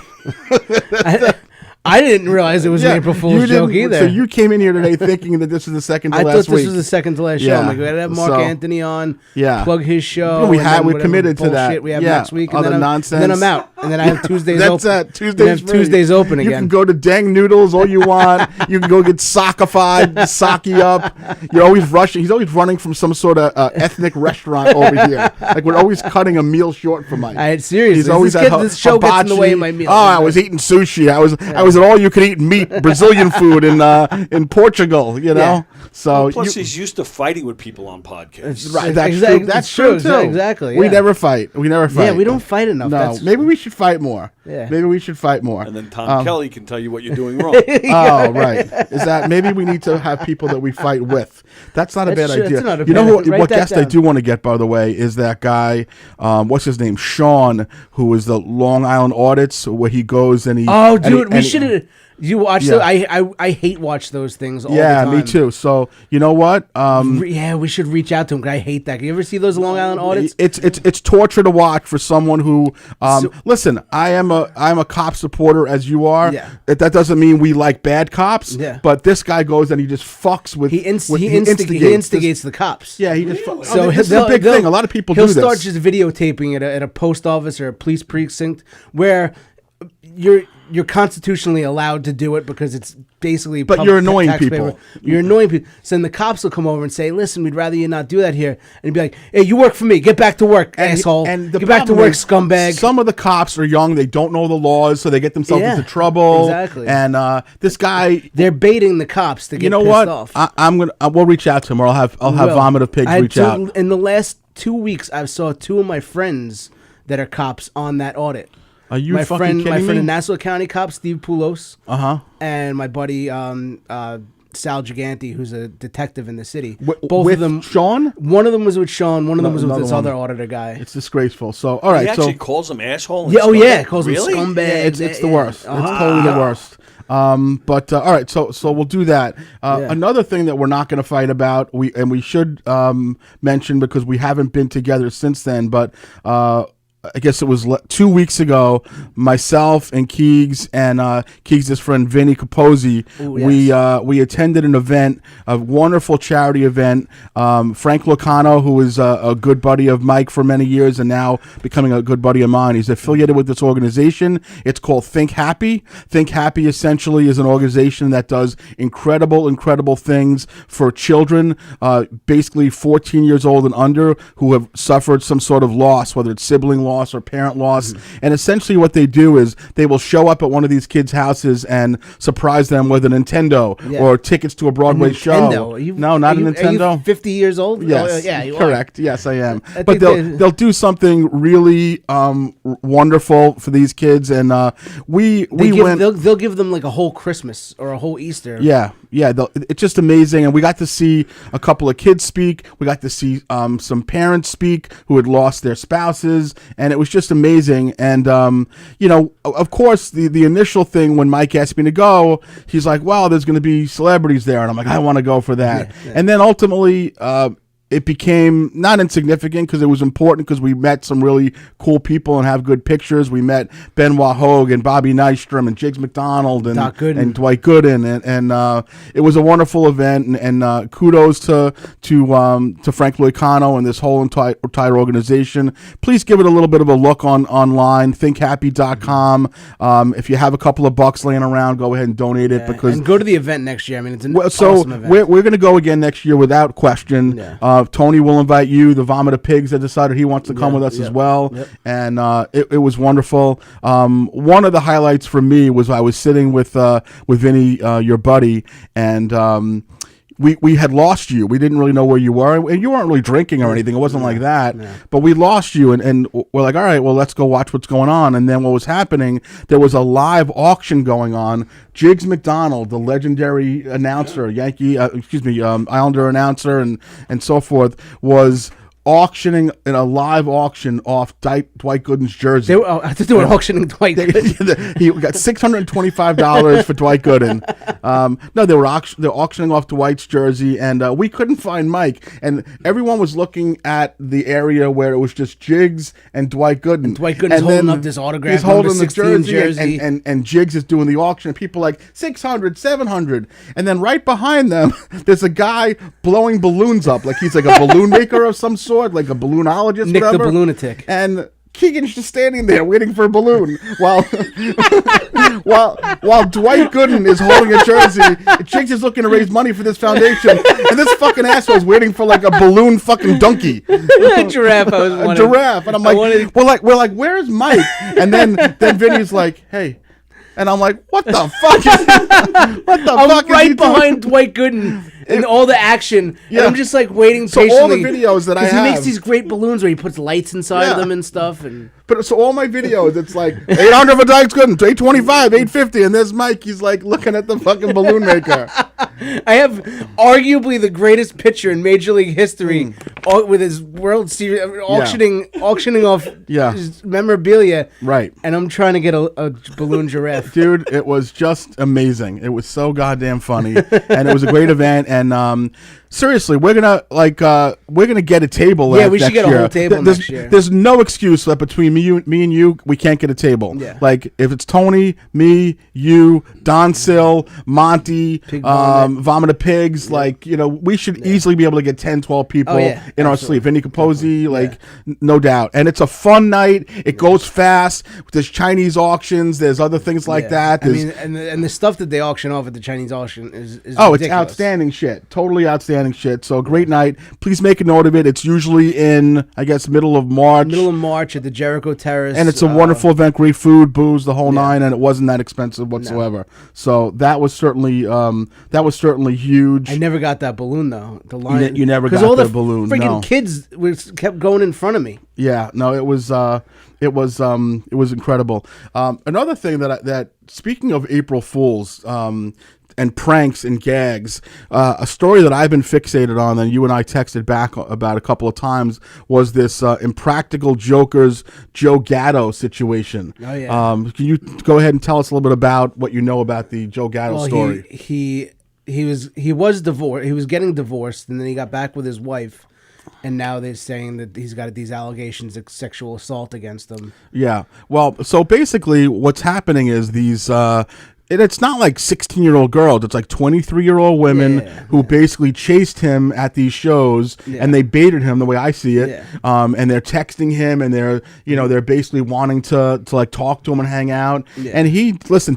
I didn't realize it was an April Fool's joke either. So you came in here today thinking that this is the second to I last thought this week. was the second to last show. Yeah. I'm like, we gotta have Mark So, Anthony on, yeah. plug his show. Yeah, we and had- then we whatever committed to bullshit that. we have Yeah, next week. And other then nonsense. And then I'm out. And then I have Tuesdays That's open. it. Tuesdays free. Tuesdays open You again. can go to Dang Noodles all you want. You can go get sockified, socky up. You're always rushing. He's always running from some sort of ethnic restaurant over here. Like we're always cutting a meal short for Mike. Seriously, He's always at this show gets in the way of my meal. Oh, I was eating sushi. I was at all you could eat meat, Brazilian food in Portugal. You know, Yeah. so Plus, he's used to fighting with people on podcasts. right. That's Exactly. true. That's It's true true. too. Exactly, We yeah. never fight. Yeah, we don't fight enough. No, That's, maybe we should fight more. Yeah. Maybe we should fight more. And then Tom Kelly can tell you what you're doing wrong. Oh, right. Is that maybe we need to have people that we fight with? That's not a That's bad true. idea. That's not a You know bad- write what that guest I down. do want to get, by the way, is that guy. What's his name? Sean, who is the Long Island audits, where he goes and he. Oh, and dude, he- we should have. You watch Yeah. those? I hate watch those things all the Yeah, time. me too. So you know what? Yeah, we should reach out to him. 'Cause I hate that. You ever see those Long Island audits? It's torture to watch for someone who listen. I'm a cop supporter as you are. Yeah. That doesn't mean we like bad cops. Yeah. But this guy goes and he just fucks with. He instigates the cops. Yeah, he just. So this is a big thing. A lot of people do He'll this. start just videotaping at a post office or a police precinct where you're constitutionally allowed to do it because it's basically. But you're annoying people. You're annoying people. So then the cops will come over and say, "Listen, we'd rather you not do that here." And he'd be like, "Hey, you work for me. Get back to work, asshole. And the Get back to problem work, is, scumbag." Some of the cops are young; they don't know the laws, so they get themselves Yeah, into trouble. exactly. And this guy, They're baiting the cops to get you know pissed what? off. I'm gonna. We'll reach out to him, or I'll have Will. Vomit of Pigs I had reach out. In the last 2 weeks, I saw two of my friends that are cops on that audit. Are you my fucking friend, kidding my friend me? in Nassau County cop, Steve Poulos, and my buddy Sal Gigante, who's a detective in the city. Both with of them. Sean? One of them was with Sean. One of them was with Another this one. other auditor guy. It's disgraceful. So all right, He actually so calls him asshole. and Yeah. Oh yeah. scumbag? Calls really? them scumbags. it's the worst. It's totally the worst. But all right, so we'll do that. Another thing that we're not going to fight about, we should mention because we haven't been together since then, but. I guess it was 2 weeks ago. Myself and Keegs and Keegs' friend Vinny Capozzi, we attended an event, a wonderful charity event. Frank Lucano, who is a good buddy of Mike for many years and now becoming a good buddy of mine, he's affiliated with this organization. It's called Think Happy. Think Happy essentially is an organization that does incredible things for children, basically 14 years old and under, who have suffered some sort of loss, whether it's sibling loss or parent loss. And essentially what they do is they will show up at one of these kids' houses and surprise them with a Nintendo or tickets to a Broadway show. No, not a Nintendo. Are you 50 years old? Yes, yeah, you correct. Yes, I am. I But think they'll do something really wonderful for these kids, and we went. They'll give them like a whole Christmas or a whole Easter. Yeah. It's just amazing, and we got to see a couple of kids speak. We got to see some parents speak who had lost their spouses, and it was just amazing. And of course, the initial thing when Mike asked me to go, he's like, "Well, there's going to be celebrities there," and I'm like, "I want to go for that." And then ultimately, it became not insignificant because it was important because we met some really cool people and have good pictures. We met Benoit Hogue and Bobby Nystrom and Jiggs McDonald and Dwight Gooden, and it was a wonderful event. And kudos to Frank Lucano and this whole entire organization. Please give it a little bit of a look online, thinkhappy.com. If you have a couple of bucks laying around, go ahead and donate it and go to the event next year. I mean, it's an awesome event. We're going to go again next year without question. Yeah. Tony will invite you. The Vomit of Pigs has decided he wants to come with us as well. Yep. And it was wonderful. One of the highlights for me was I was sitting with Vinny, your buddy, and we had lost you. We didn't really know where you were, and you weren't really drinking or anything. It wasn't like that. But we lost you, and we're like, all right, well, let's go watch what's going on. And then what was happening? There was a live auction going on. Jiggs McDonald, the legendary announcer, Islander announcer, and so forth, was auctioning in a live auction off Dwight Gooden's jersey. I thought they were auctioning Dwight Gooden. He got $625 for Dwight Gooden. No, they're auctioning off Dwight's jersey, and we couldn't find Mike. And everyone was looking at the area where it was just Jiggs and Dwight Gooden. And Dwight Gooden's holding up this autograph. He's holding the jersey. And Jiggs is doing the auction. And people are like 600, 700, and then right behind them, there's a guy blowing balloons up, like he's like a balloon maker of some sort. Like a balloonologist, Nick whatever. the Balloonatic. And Keegan's just standing there waiting for a balloon while Dwight Gooden is holding a jersey. Jiggs is looking to raise money for this foundation, and this fucking asshole's waiting for like a balloon fucking donkey. Giraffe. I was a giraffe, and I'm like, we're like, where's Mike? And then Vinny's like, hey. And I'm like, what the fuck? I'm right behind Dwight Gooden in all the action. Yeah. And I'm just like waiting patiently. So all the videos that I have. He makes these great balloons where he puts lights inside of them and stuff. But so all my videos, it's like 800 for Dwight Gooden, 825, 850, and there's Mike. He's like looking at the fucking balloon maker. I have arguably the greatest picture in Major League history with his World Series auctioning off his memorabilia. Right. And I'm trying to get a balloon giraffe. Dude, it was just amazing. It was so goddamn funny, and it was a great event. And seriously, we're gonna get a table. Yeah, we should get a whole table next year. There's no excuse that between me and you, we can't get a table. Yeah. Like if it's Tony, me, you, Don Sill, Monty, Vomit of Pigs, we should easily be able to get 10, 12 people in our sleep. Vinny Capozzi, no doubt. And it's a fun night. It goes fast. There's Chinese auctions. There's other things like that. I mean, and the stuff that they auction off at the Chinese auction is ridiculous. It's outstanding shit. Totally outstanding shit. So great night. Please make a note of it. It's usually in, I guess, middle of March. Middle of March at the Jericho Terrace. And it's a wonderful event. Great food, booze, the whole nine, and it wasn't that expensive whatsoever. No. So that was certainly huge. I never got that balloon though. The line you never got the balloon. Freaking kids kept going in front of me. Yeah, no, it was incredible. Another thing that speaking of April Fools and pranks and gags, a story that I've been fixated on, and you and I texted back about a couple of times, was this Impractical Jokers Joe Gatto situation. Oh yeah. Can you go ahead and tell us a little bit about what you know about the Joe Gatto story? He was divorced. He was getting divorced, and then he got back with his wife. And now they're saying that he's got these allegations of sexual assault against him. Yeah. Well, so basically what's happening is these... it's not like 16-year-old girls. It's like 23-year-old women who basically chased him at these shows, and they baited him the way I see it. And they're texting him, and they're basically wanting to like talk to him and hang out. And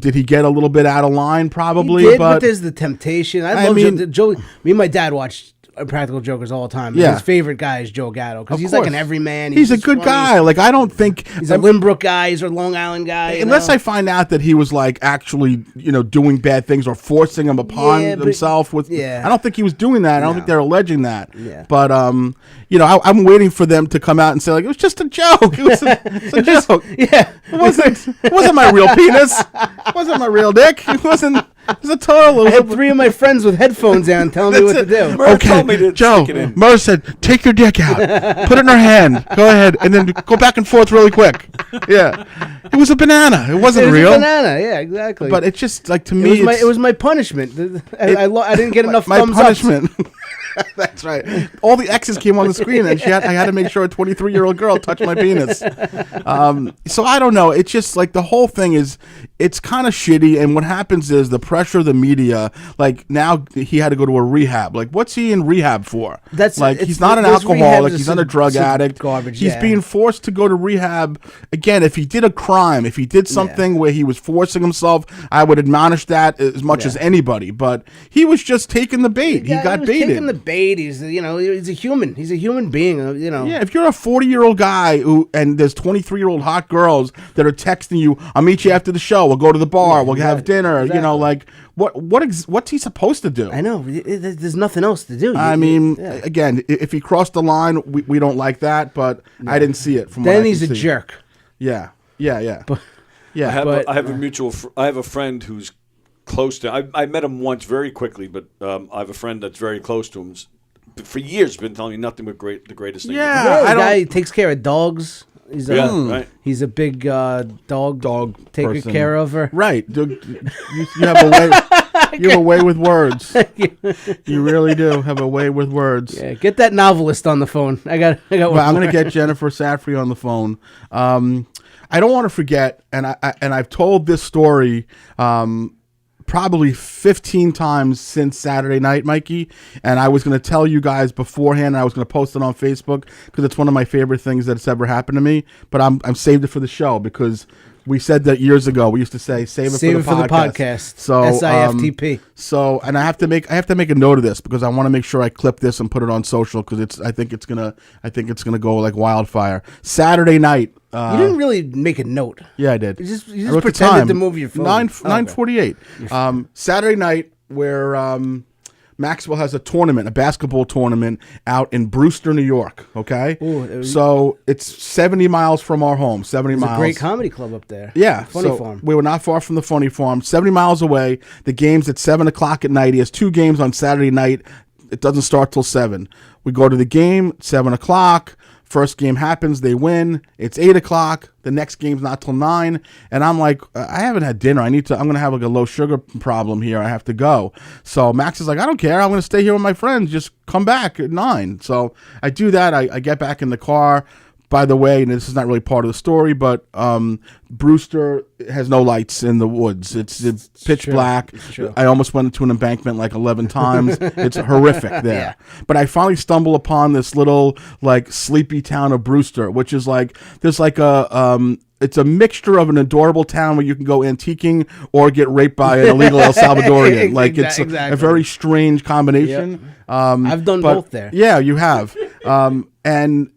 did he get a little bit out of line? Probably. He did, but there's the temptation. I love Joe. Me and my dad watched Practical Jokers all the time. Yeah. His favorite guy is Joe Gatto because he's like an everyman. He's a good funny guy. Like I don't think he's a Lynbrook guy. He's a Long Island guy. Unless I find out that he was like actually doing bad things or forcing him upon himself. I don't think he was doing that. I don't think they're alleging that. Yeah. But I'm waiting for them to come out and say like it was just a joke. It was a joke. Yeah. It wasn't my real penis. It wasn't my real dick. It wasn't. It was a total. I had three of my friends with headphones on telling me what to do. Okay, Joe. Murr said, "Take your dick out, put it in her hand. Go ahead, and then go back and forth really quick." Yeah, it was a banana. It wasn't real. A banana. Yeah, exactly. But it's just like to me, it was my punishment. I didn't get enough thumbs punishment. That's right. All the X's came on the screen, and I had to make sure a 23-year-old girl touched my penis. So I don't know. It's just like the whole thing it's kind of shitty. And what happens is the pressure of the media. Like now he had to go to a rehab. Like what's he in rehab for? He's not an alcoholic. He's not a drug addict. Garbage. He's being forced to go to rehab. Again, if he did a crime, if he did something where he was forcing himself, I would admonish that as much as anybody. But he was just taking the bait. He got baited. the bait. He's he's a human. He's a human being. Yeah, if you're a 40-year-old guy and there's 23-year-old hot girls that are texting you, I'll meet you after the show. We'll go to the bar. We'll have dinner. Exactly. Like what's he supposed to do? I know. There's nothing else to do. I mean, again, if he crossed the line, we don't like that. But I didn't see it. From then what I he's can a see. jerk. Yeah. But, yeah. I have a mutual. I have a friend who's close to. I met him once very quickly, but I have a friend that's very close to him. For years, been telling me nothing but the greatest thing. Yeah. the guy takes care of dogs. He's right. He's a big dog taker person. care of her. Right. You have a way. You have a way with words. You really do have a way with words. Yeah, get that novelist on the phone. I got one. Well, I'm going to get Jennifer Safrey on the phone. I don't want to forget, and I've told this story probably 15 times since Saturday night, Mikey. And I was going to tell you guys beforehand. And I was going to post it on Facebook because it's one of my favorite things that's ever happened to me. But I'm saved it for the show because we said that years ago. We used to say save it for the podcast. So SIFTP. And I have to make a note of this because I want to make sure I clip this and put it on social because I think it's gonna go like wildfire. Saturday night. You didn't really make a note. Yeah, I did. You just I wrote the pretended time. to move your phone. 9:48. Saturday night where Maxwell has a tournament, a basketball tournament out in Brewster, New York. Okay, so it's 70 miles from our home. 70 There's miles. a great comedy club up there. Yeah, Funny Farm. We were not far from the Funny Farm. 70 miles away. The game's at 7:00 at night. He has 2 games on Saturday night. It doesn't start till 7. We go to the game 7:00. First game happens, they win. It's 8:00. The next game's not till 9, and I'm like, I haven't had dinner. I'm gonna have like a low sugar problem here. I have to go. So Max is like, I don't care. I'm gonna stay here with my friends. Just come back at 9. So I do that. I get back in the car. By the way, and this is not really part of the story, but Brewster has no lights in the woods. It's pitch black. I almost went into an embankment like 11 times. It's horrific there. Yeah. But I finally stumble upon this little like sleepy town of Brewster, which is like there's like it's a mixture of an adorable town where you can go antiquing or get raped by an illegal El Salvadorian. Like it's a very strange combination. Yep. I've done both there. Yeah, you have. And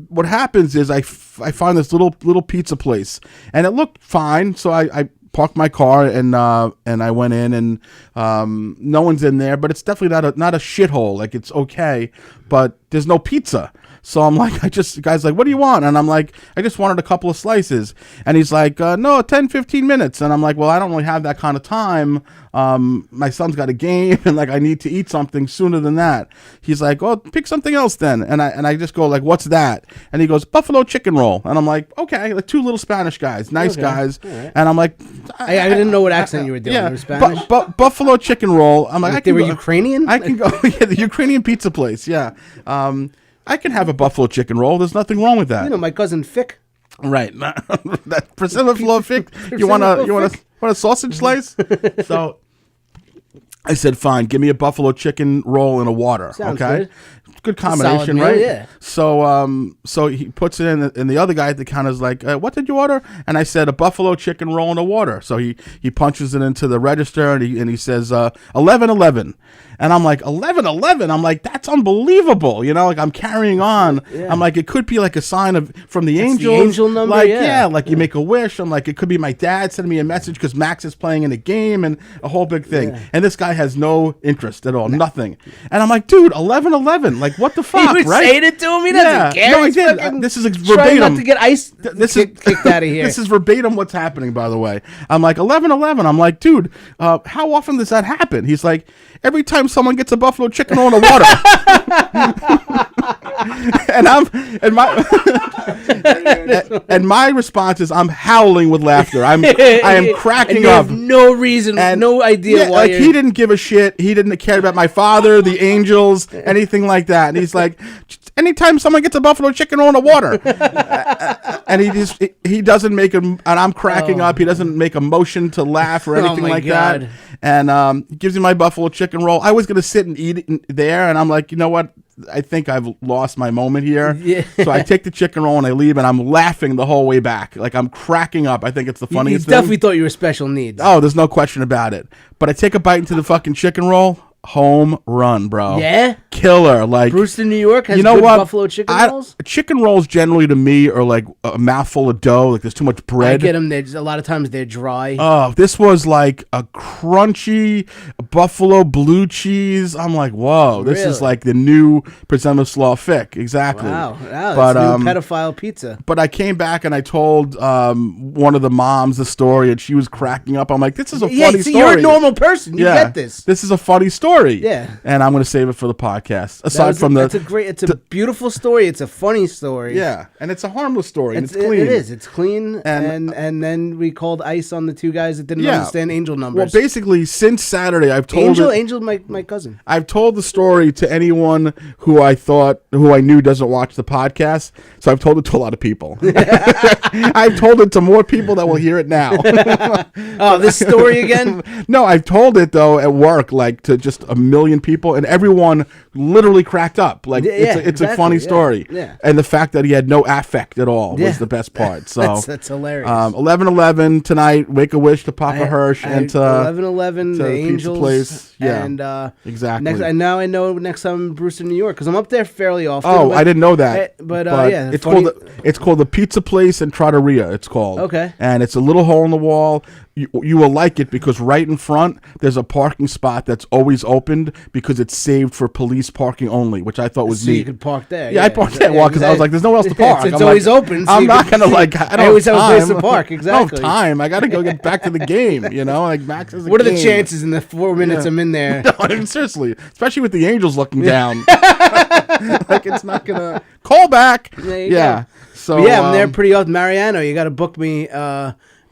what happens is I find this little pizza place, and it looked fine. So I parked my car and I went in, and no one's in there, but it's definitely not a shithole. Like it's okay, but there's no pizza. So I'm like, the guy's like, what do you want? And I'm like, I just wanted a couple of slices. And he's like, no, 10, 15 minutes. And I'm like, well, I don't really have that kind of time. My son's got a game and like, I need to eat something sooner than that. He's like, oh, pick something else then. And I just go like, what's that? And he goes, buffalo chicken roll. And I'm like, okay, like 2 little Spanish guys, nice guys. Right. And I'm like, I didn't know what accent you were doing. You were Spanish? Buffalo chicken roll. I'm like, they were Ukrainian? I can go, yeah, the Ukrainian pizza place. Yeah. I can have a buffalo chicken roll. There's nothing wrong with that. You know, my cousin Fick. Right. That Priscilla Flo Fick. You want a sausage slice? So I said, fine, give me a buffalo chicken roll and a water. Sounds okay. Good combination, meal, right? Yeah. So he puts it in, and the other guy at the counter is like, what did you order? And I said, a buffalo chicken roll and a water. So he punches it into the register, and he says 11:11. And I'm like, 11:11. I'm like, that's unbelievable. You know, like I'm carrying on. Yeah. I'm like, it could be like a sign from the angels. The angel number, like like you make a wish. I'm like, it could be my dad sending me a message because Max is playing in a game and a whole big thing. Yeah. And this guy has no interest at all, nothing. And I'm like, dude, 11:11. Like, what the fuck, he was right? saying it to him. He doesn't care. No, I did. This is verbatim. Trying not to get kicked out of here. This is verbatim what's happening, by the way. I'm like, 11:11. I'm like, dude, how often does that happen? He's like, every time someone gets a buffalo chicken roll and a water. and my response is I'm howling with laughter. I am cracking up. You have no reason, and no idea why. Like he didn't give a shit. He didn't care about my father, the angels, anything like that. And he's like, anytime someone gets a buffalo chicken roll and a water, and he doesn't make him. And I'm cracking up. He doesn't make a motion to laugh or anything like that. And he gives me my buffalo chicken roll. I was gonna sit and eat it there, and I'm like, you know what? I think I've lost my moment here. Yeah. So I take the chicken roll and I leave, and I'm laughing the whole way back. Like I'm cracking up. I think it's the funniest thing. You definitely thought you were special needs. Oh, there's no question about it. But I take a bite into the fucking chicken roll. home run, bro. Yeah? Killer. Like Brewster, New York has you know good what? buffalo chicken rolls? Chicken rolls generally to me are like a mouthful of dough. Like there's too much I bread. get them. A lot of times they're dry. Oh, this was like a crunchy buffalo blue cheese. I'm like, whoa, this is Really? like the new Present of Slaw Fick. Exactly. Wow. But, That's new pedophile pizza. But I came back and I told one of the moms the story, and she was cracking up. I'm like, this is a funny see, story. you're a normal person. You get this. This is a funny story. Yeah. And I'm going to save it for the podcast. Aside from it's a beautiful story. It's a funny story. Yeah, and it's a harmless story. And it's It clean. is. It's clean. And then we called ice on the two guys that didn't Yeah. understand angel Well, numbers. basically, since Saturday, I've told Angel, my cousin. I've told the story to anyone who I knew doesn't watch the podcast. So I've told it to a lot of people. I've told it to more people that will hear it now. Oh, this story again? No, I've told it though at work, like to just a million people, and everyone literally cracked up. Like it's a funny story. Yeah. And the fact that he had no affect at all was the best part. So that's hilarious. 11/11 tonight. Make a wish to Papa Hirsch and to 11/11, to the Pizza Angels, Place. Yeah, and exactly. And now I know next time in Brewster, New York, because I'm up there fairly often. Oh, I didn't know that. But yeah, it's called the Pizza Place in Trattoria. It's called. Okay. And it's a little hole in the wall. You will like it because right in front there's a parking spot that's always opened because it's saved for police parking only, which I thought was so neat. you could park there. Yeah, I parked there because I was like, "There's nowhere else to park." It's I'm always like, open. So I'm not gonna I don't always have have a place time. to park. I don't Exactly. have time. I gotta go get back to the game. You know, like Max is. What are the chances in the 4 minutes I'm in there? No, I mean, seriously, especially with the Angels looking down, like it's not gonna call back. Go. So But yeah, I'm there pretty often. Mariano, you got to book me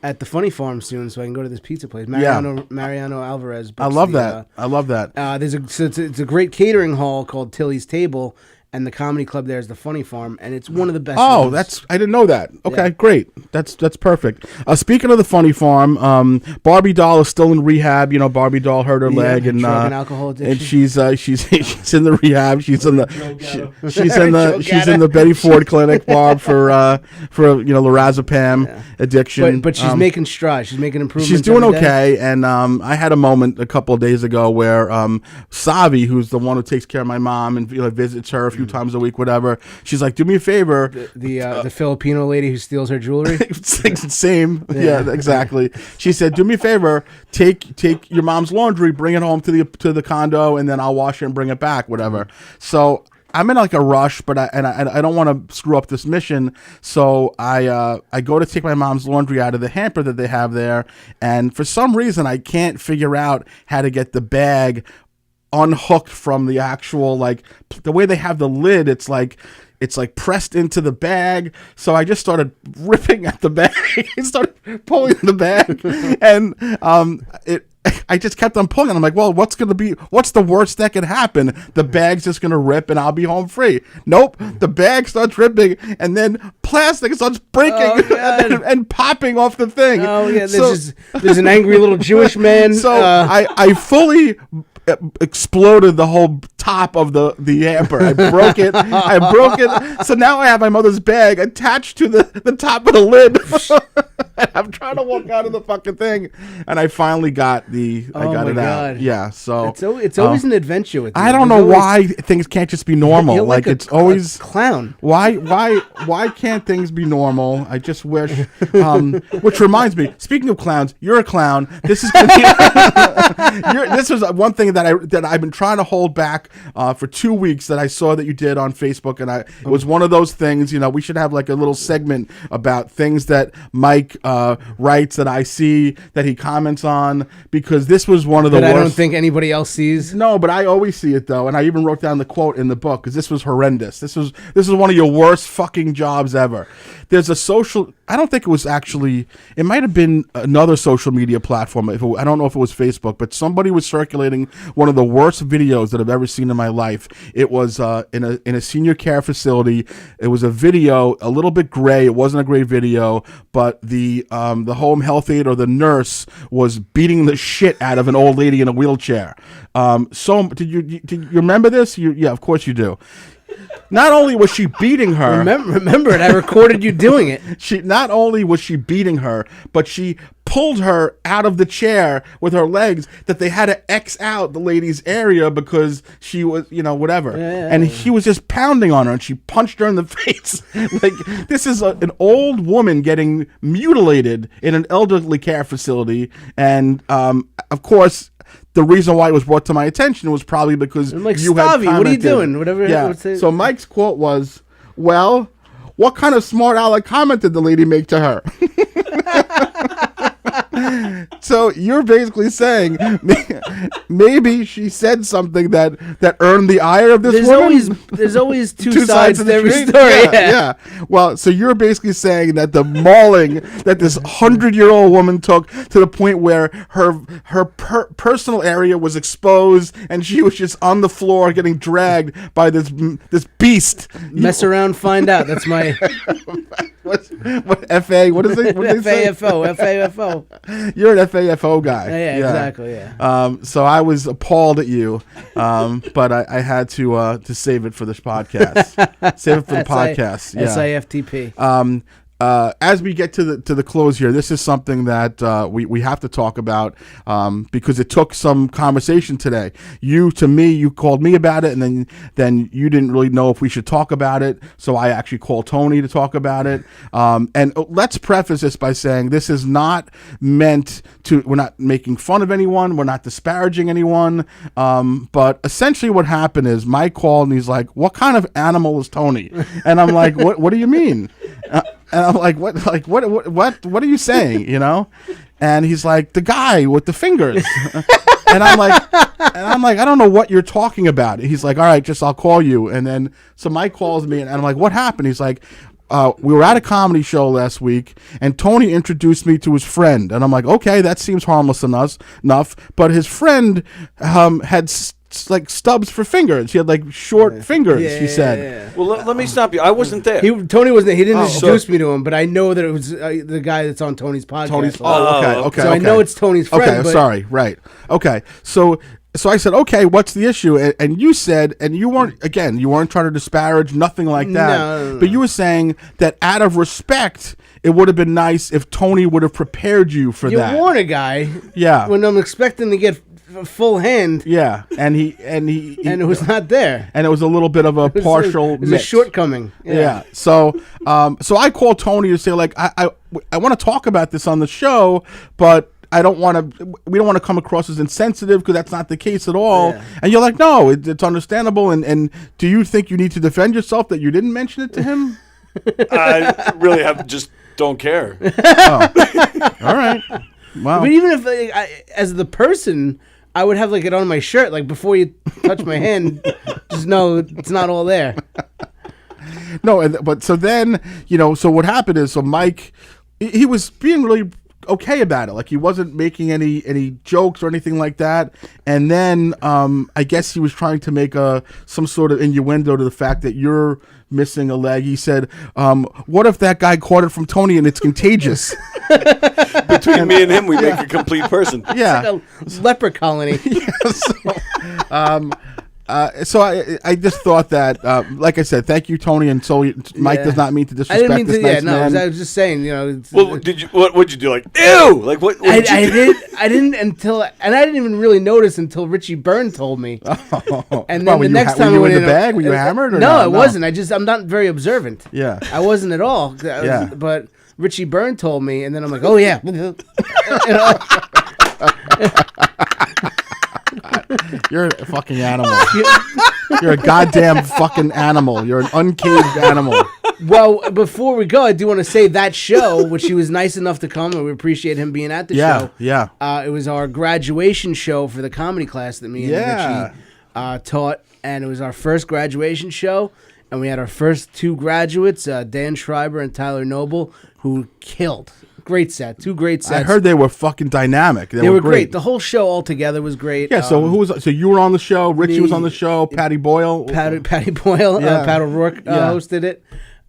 at the Funny Farm soon so I can go to this pizza place. Mariano Alvarez. I love that. I love that. It's a great catering hall called Tilly's Table, and the comedy club there is the Funny Farm, and it's one of the best. Oh, rooms. I didn't know that. Okay, Yeah. great. That's perfect. Speaking of the Funny Farm, Barbie doll is still in rehab. You know, Barbie doll hurt her leg and drug and alcohol addiction. and she's in the rehab. She's in the she's in the Betty Ford clinic, Barb, for lorazepam addiction. But she's making strides. She's making improvements. She's doing every day. okay, and I had a moment a couple of days ago where Savi, who's the one who takes care of my mom and visits her a few times a week, whatever. She's like, "Do me a favor." The Filipino lady who steals her jewelry. Same, yeah, exactly. She said, "Do me a favor, take your mom's laundry, bring it home to the condo, and then I'll wash it and bring it back, whatever." So I'm in like a rush, but I don't want to screw up this mission. So I go to take my mom's laundry out of the hamper that they have there, and for some reason I can't figure out how to get the bag unhooked from the actual, like, the way they have the lid. It's like pressed into the bag. So I just started ripping at the bag. I started pulling the bag, and I just kept on pulling. I'm like, well, what's the worst that could happen? The bag's just going to rip and I'll be home free. Nope. The bag starts ripping and then plastic starts breaking and popping off the thing. Oh, yeah. There's an angry little Jewish man. So I fully exploded the whole top of the hamper. I broke it. So now I have my mother's bag attached to the top of the lid. I'm trying to walk out of the fucking thing, and I finally got it out. Yeah, so it's always an adventure with you. I don't know why things can't just be normal. Like it's always a clown. Why can't things be normal? I just wish. Which reminds me, speaking of clowns, you're a clown. This is gonna be, this was one thing that I've been trying to hold back for 2 weeks that I saw that you did on Facebook, and it was one of those things. You know, we should have like a little segment about things that Mike writes that I see that he comments on, because this was one of the worst. I don't think anybody else sees. No, but I always see it though, and I even wrote down the quote in the book because this was horrendous. This was one of your worst fucking jobs ever. There's a social. I don't think it was actually. It might have been another social media platform. I don't know if it was Facebook, but somebody was circulating one of the worst videos that I've ever seen in my life. It was in a senior care facility. It was a video, a little bit gray. It wasn't a great video, but the home health aide or the nurse was beating the shit out of an old lady in a wheelchair. So did you remember this? Yeah, of course you do. not only was she beating her, Remember it. I recorded you doing it. she not only was she beating her, but she pulled her out of the chair with her legs that they had to X out the lady's area because she was, whatever. And he was just pounding on her, and she punched her in the face. Like, this is an old woman getting mutilated in an elderly care facility. And, of course, the reason why it was brought to my attention was probably because I'm like, you had Stavi, what are you commented. doing? Whatever. Yeah. So Mike's quote was, well, what kind of smart aleck comment did the lady make to her? So you're basically saying maybe she said something that earned the ire of this woman? There's always two sides of to the every street? story. Yeah. Well, so you're basically saying that the mauling that this 100-year-old woman took to the point where her personal area was exposed and she was just on the floor getting dragged by this beast. Mess around, find out. That's my What FA? What is it? What did they say? FAFO. You're an FAFO guy. Yeah, exactly. Yeah. So I was appalled at you, but I had to save it for this podcast. Save it for the podcast. Yeah. SIFTP. As we get to the close here, this is something that we have to talk about because it took some conversation today. You called me about it, and then you didn't really know if we should talk about it, so I actually called Tony to talk about it. And let's preface this by saying this is not meant to. We're not making fun of anyone. We're not disparaging anyone. But essentially, what happened is Mike called and he's like, "What kind of animal is Tony?" And I'm like, "What do you mean?" And I'm like, what are you saying? And he's like, the guy with the fingers. and I'm like, I don't know what you're talking about. He's like, all right, I'll call you. And then so Mike calls me, and I'm like, what happened? He's like, we were at a comedy show last week, and Tony introduced me to his friend. And I'm like, okay, that seems harmless enough. But his friend had like stubs for fingers. He had like short fingers. He said. Yeah. Well, let me stop you. I wasn't there. Tony wasn't there. He didn't introduce me to him, but I know that it was the guy that's on Tony's podcast. Okay. So I know it's Tony's friend. Okay, but sorry. Right. Okay. So I said, okay, what's the issue? And you said, and you weren't trying to disparage, nothing like that. No. But you were saying that out of respect, it would have been nice if Tony would have prepared you for you that. warn a guy. Yeah. When I'm expecting to get full hand. Yeah, and it was not there. And it was a little bit of a partial It was mix. a shortcoming. Yeah. So I called Tony to say, like, I want to talk about this on the show, but we don't want to come across as insensitive because that's not the case at all. Yeah. And you're like, no, it's understandable. And do you think you need to defend yourself that you didn't mention it to him? I really just don't care. Oh. All right. Wow. But even if, as the person, I would have like it on my shirt, like before you touch my hand, just know it's not all there. No, but so then, so what happened is, so Mike, he was being really okay about it. Like he wasn't making any jokes or anything like that. And then I guess he was trying to make some sort of innuendo to the fact that you're missing a leg. He said, what if that guy caught it from Tony and it's contagious? Between me and him, we make a complete person. Yeah. It's like a leper colony. So I just thought that, like I said, thank you, Tony. And so Mike does not mean to disrespect I didn't mean this to. nice man. I was just saying, Well, did you? What'd you do? Like, ew! Like what? I didn't until, and I didn't even really notice until Richie Byrne told me. And then Were the next time were you I went in the bag? Were you hammered? Or no, no, I wasn't. I'm not very observant. Yeah. I wasn't at all. Yeah. But Richie Byrne told me, and then I'm like, oh yeah. You're a fucking animal. You're a goddamn fucking animal. You're an uncaged animal. Well, before we go, I do want to say that show, which he was nice enough to come, and we appreciate him being at the show. Yeah. It was our graduation show for the comedy class that me and Richie taught, and it was our first graduation show, and we had our first two graduates, Dan Schreiber and Tyler Noble, who killed. Great set, two great sets. I heard they were fucking dynamic. They were great. The whole show altogether was great. Yeah. So who was? So you were on the show. Richie was on the show. Patty Boyle. Patty Boyle. Yeah. Pat O'Rourke hosted it.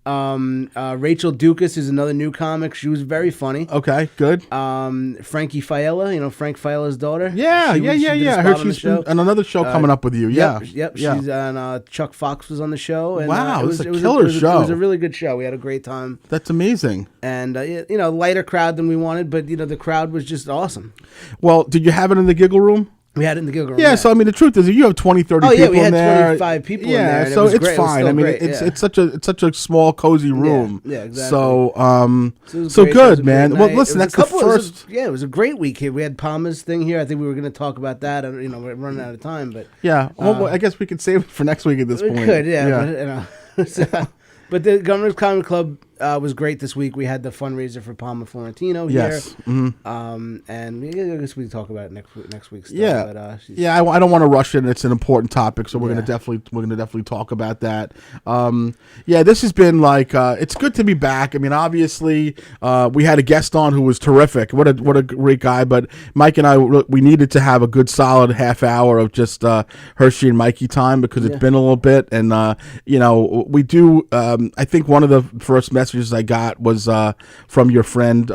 Rachel Dukas is another new comic. She was very funny. Okay, good. Frankie Fiella, Frank Fiella's daughter. Yeah. She did a I spot heard on the she's been show. on another show coming up with you. Yeah. Yep. Yeah. She's on. Chuck Fox was on the show. And, Wow, it was a killer show. It was a really good show. We had a great time. That's amazing. And lighter crowd than we wanted, but the crowd was just awesome. Well, did you have it in the giggle room? We had it in the Gilgore. Yeah, so I mean, the truth is, you have 20, 30 people we had in there. 25 people in yeah, there. And so it was it's great. It was fine. still I mean, great, it's such a small, cozy room. Yeah, exactly. So, it was so great. It was good, a man. great Well, night. listen, It was that's the first. It was a great week here. We had Palmer's thing here. I think we were going to talk about that. We're running out of time, but Yeah, well, I guess we could save it for next week at this we point. could. Yeah. But, but the Governor's Comedy Club was great this week. We had the fundraiser for Palmer Florentino here. Yes. Mm-hmm. And I guess we can talk about it next week's stuff. Yeah, But, I don't want to rush it. It's an important topic, so we're Yeah. gonna definitely talk about that. This has been like it's good to be back. I mean, obviously, we had a guest on who was terrific. What a great guy. But Mike and I, we needed to have a good solid half hour of just Hershey and Mikey time because it's been a little bit, and we do. I think one of the first messages I got was from your friend.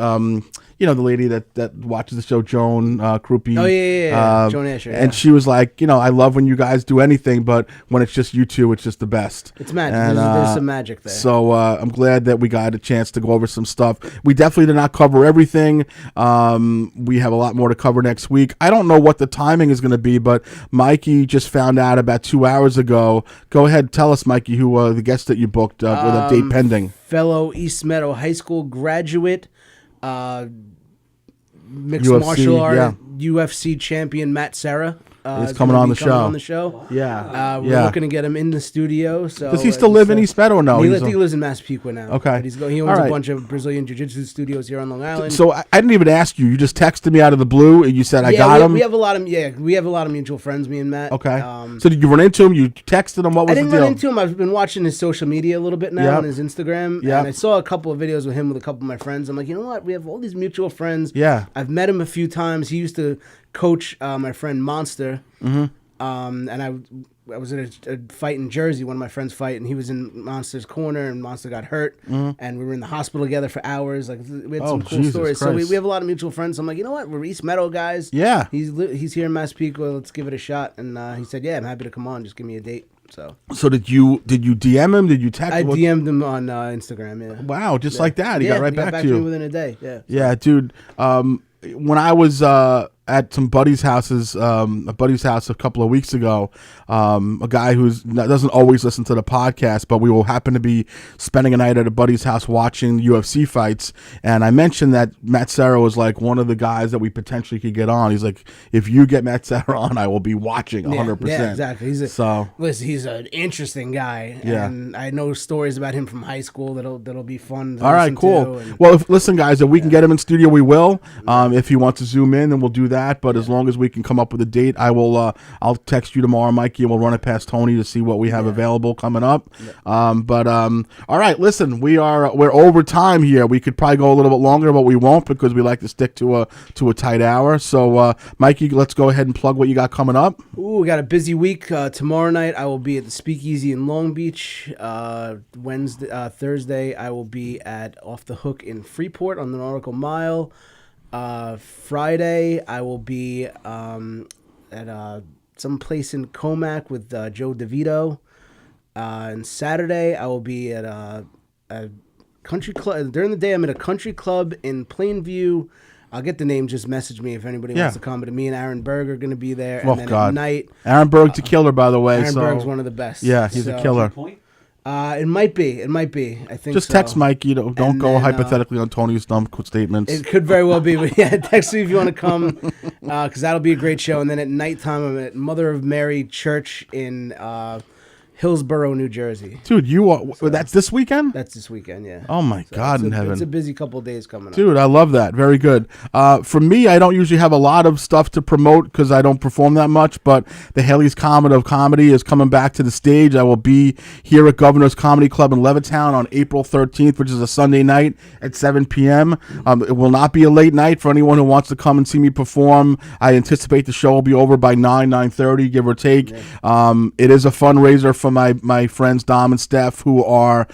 The lady that watches the show, Joan Krupe. Oh, yeah. Joan Asher, yeah. And she was like, I love when you guys do anything, but when it's just you two, it's just the best. It's magic. And, There's some magic there. So I'm glad that we got a chance to go over some stuff. We definitely did not cover everything. We have a lot more to cover next week. I don't know what the timing is going to be, but Mikey just found out about 2 hours ago. Go ahead, tell us, Mikey, who the guest that you booked with a date pending. Fellow East Meadow High School graduate, mixed UFC, martial art yeah. UFC champion Matt Serra. He's coming on the show. On the show. Yeah. We're looking to get him in the studio. So Does he still live in East Meadow or no? I think he lives in Massapequa now. Okay. But he owns All right. a bunch of Brazilian Jiu-Jitsu studios here on Long Island. So I didn't even ask you. You just texted me out of the blue and you said, I got him. We have a lot of mutual friends, me and Matt. Okay. So did you run into him? You texted him? What was I the didn't deal? run into him. I've been watching his social media a little bit now on his Instagram. Yep. And I saw a couple of videos with him with a couple of my friends. I'm like, you know what? We have all these mutual friends. Yeah. I've met him a few times. He used to coach my friend Monster. Mm-hmm. And I was at a fight in Jersey, one of my friends' fight, and he was in Monster's corner, and Monster got hurt, and we were in the hospital together for hours. Like we had some cool Jesus stories. Christ. So we have a lot of mutual friends. So I'm like, you know what? We're East Meadow guys. Yeah. He's here in Massapequa. Let's give it a shot. And he said, yeah, I'm happy to come on. Just give me a date. So did you DM him? Did you text him? I DM'd him on Instagram. Yeah. Wow, just like that. He got right back to me you. within a day. Yeah. Yeah, dude. When I was at some buddy's houses, a buddy's house a couple of weeks ago, a guy who doesn't always listen to the podcast, but we will happen to be spending a night at a buddy's house watching UFC fights, and I mentioned that Matt Serra was like one of the guys that we potentially could get on. He's like, if you get Matt Serra on, I will be watching 100%. Yeah, exactly. Listen, he's an interesting guy, Yeah. and I know stories about him from high school that'll be fun. To All right, listen cool. to, and Well, listen, guys, if we can get him in studio, we will. If he wants to zoom in, then we'll do that. But as long as we can come up with a date, I will. I'll text you tomorrow, Mikey, and we'll run it past Tony to see what we have available coming up. All right, listen, we're over time here. We could probably go a little bit longer, but we won't because we like to stick to a tight hour. So, Mikey, let's go ahead and plug what you got coming up. Ooh, we got a busy week. Tomorrow night I will be at the Speakeasy in Long Beach. Thursday I will be at Off the Hook in Freeport on the Nautical Mile. Friday I will be at some place in Comac with Joe DeVito. And Saturday I will be at a country club. During the day I'm at a country club in Plainview. I'll get the name. Just message me if anybody wants to come. But me and Aaron Berg are going to be there. And then at night, Aaron Berg's a killer, by the way. Aaron Berg's one of the best. Yeah, he's a killer. It might be. I think. Just text Mike. Don't go hypothetically on Tony's dumb statements. It could very well be. But yeah, text me if you want to come, because that'll be a great show. And then at nighttime, I'm at Mother of Mary Church in Hillsborough, New Jersey. Dude, that's this weekend? That's this weekend, yeah. Oh, my God in heaven. It's a busy couple of days coming up. Dude, I love that. Very good. For me, I don't usually have a lot of stuff to promote because I don't perform that much, but the Haley's Comet of Comedy is coming back to the stage. I will be here at Governor's Comedy Club in Levittown on April 13th, which is a Sunday night at 7 p.m. It will not be a late night for anyone who wants to come and see me perform. I anticipate the show will be over by 9:30, give or take. It is a fundraiser for my friends Dom and Steph, who are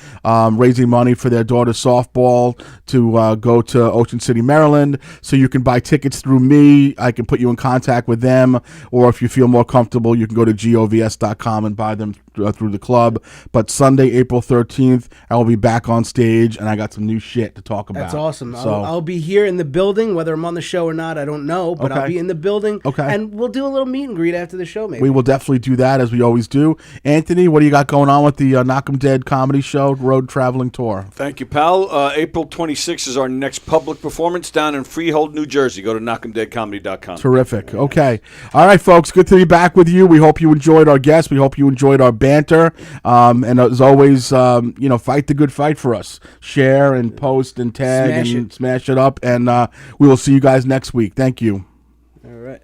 raising money for their daughter's softball to go to Ocean City, Maryland. So you can buy tickets through me. I can put you in contact with them, or if you feel more comfortable, you can go to govs.com and buy them through the club. But Sunday, April 13th, I will be back on stage, and I got some new shit to talk about. That's awesome. So, I'll be here in the building, whether I'm on the show or not, I don't know, but I'll Okay. be in the building. Okay. And we'll do a little meet and greet after the show, maybe. we will definitely do that, as we always do. Anthony, what do you got going on with the Knock 'em Dead comedy show road traveling tour? Thank you, pal. April 26th is our next public performance down in Freehold, New Jersey. Go to knockemdeadcomedy.com. Terrific. Okay. All right, folks. Good to be back with you. We hope you enjoyed our guests. We hope you enjoyed our banter. And as always, fight the good fight for us. Share and post and tag Smash and it. smash it up. And we will see you guys next week. Thank you. All right.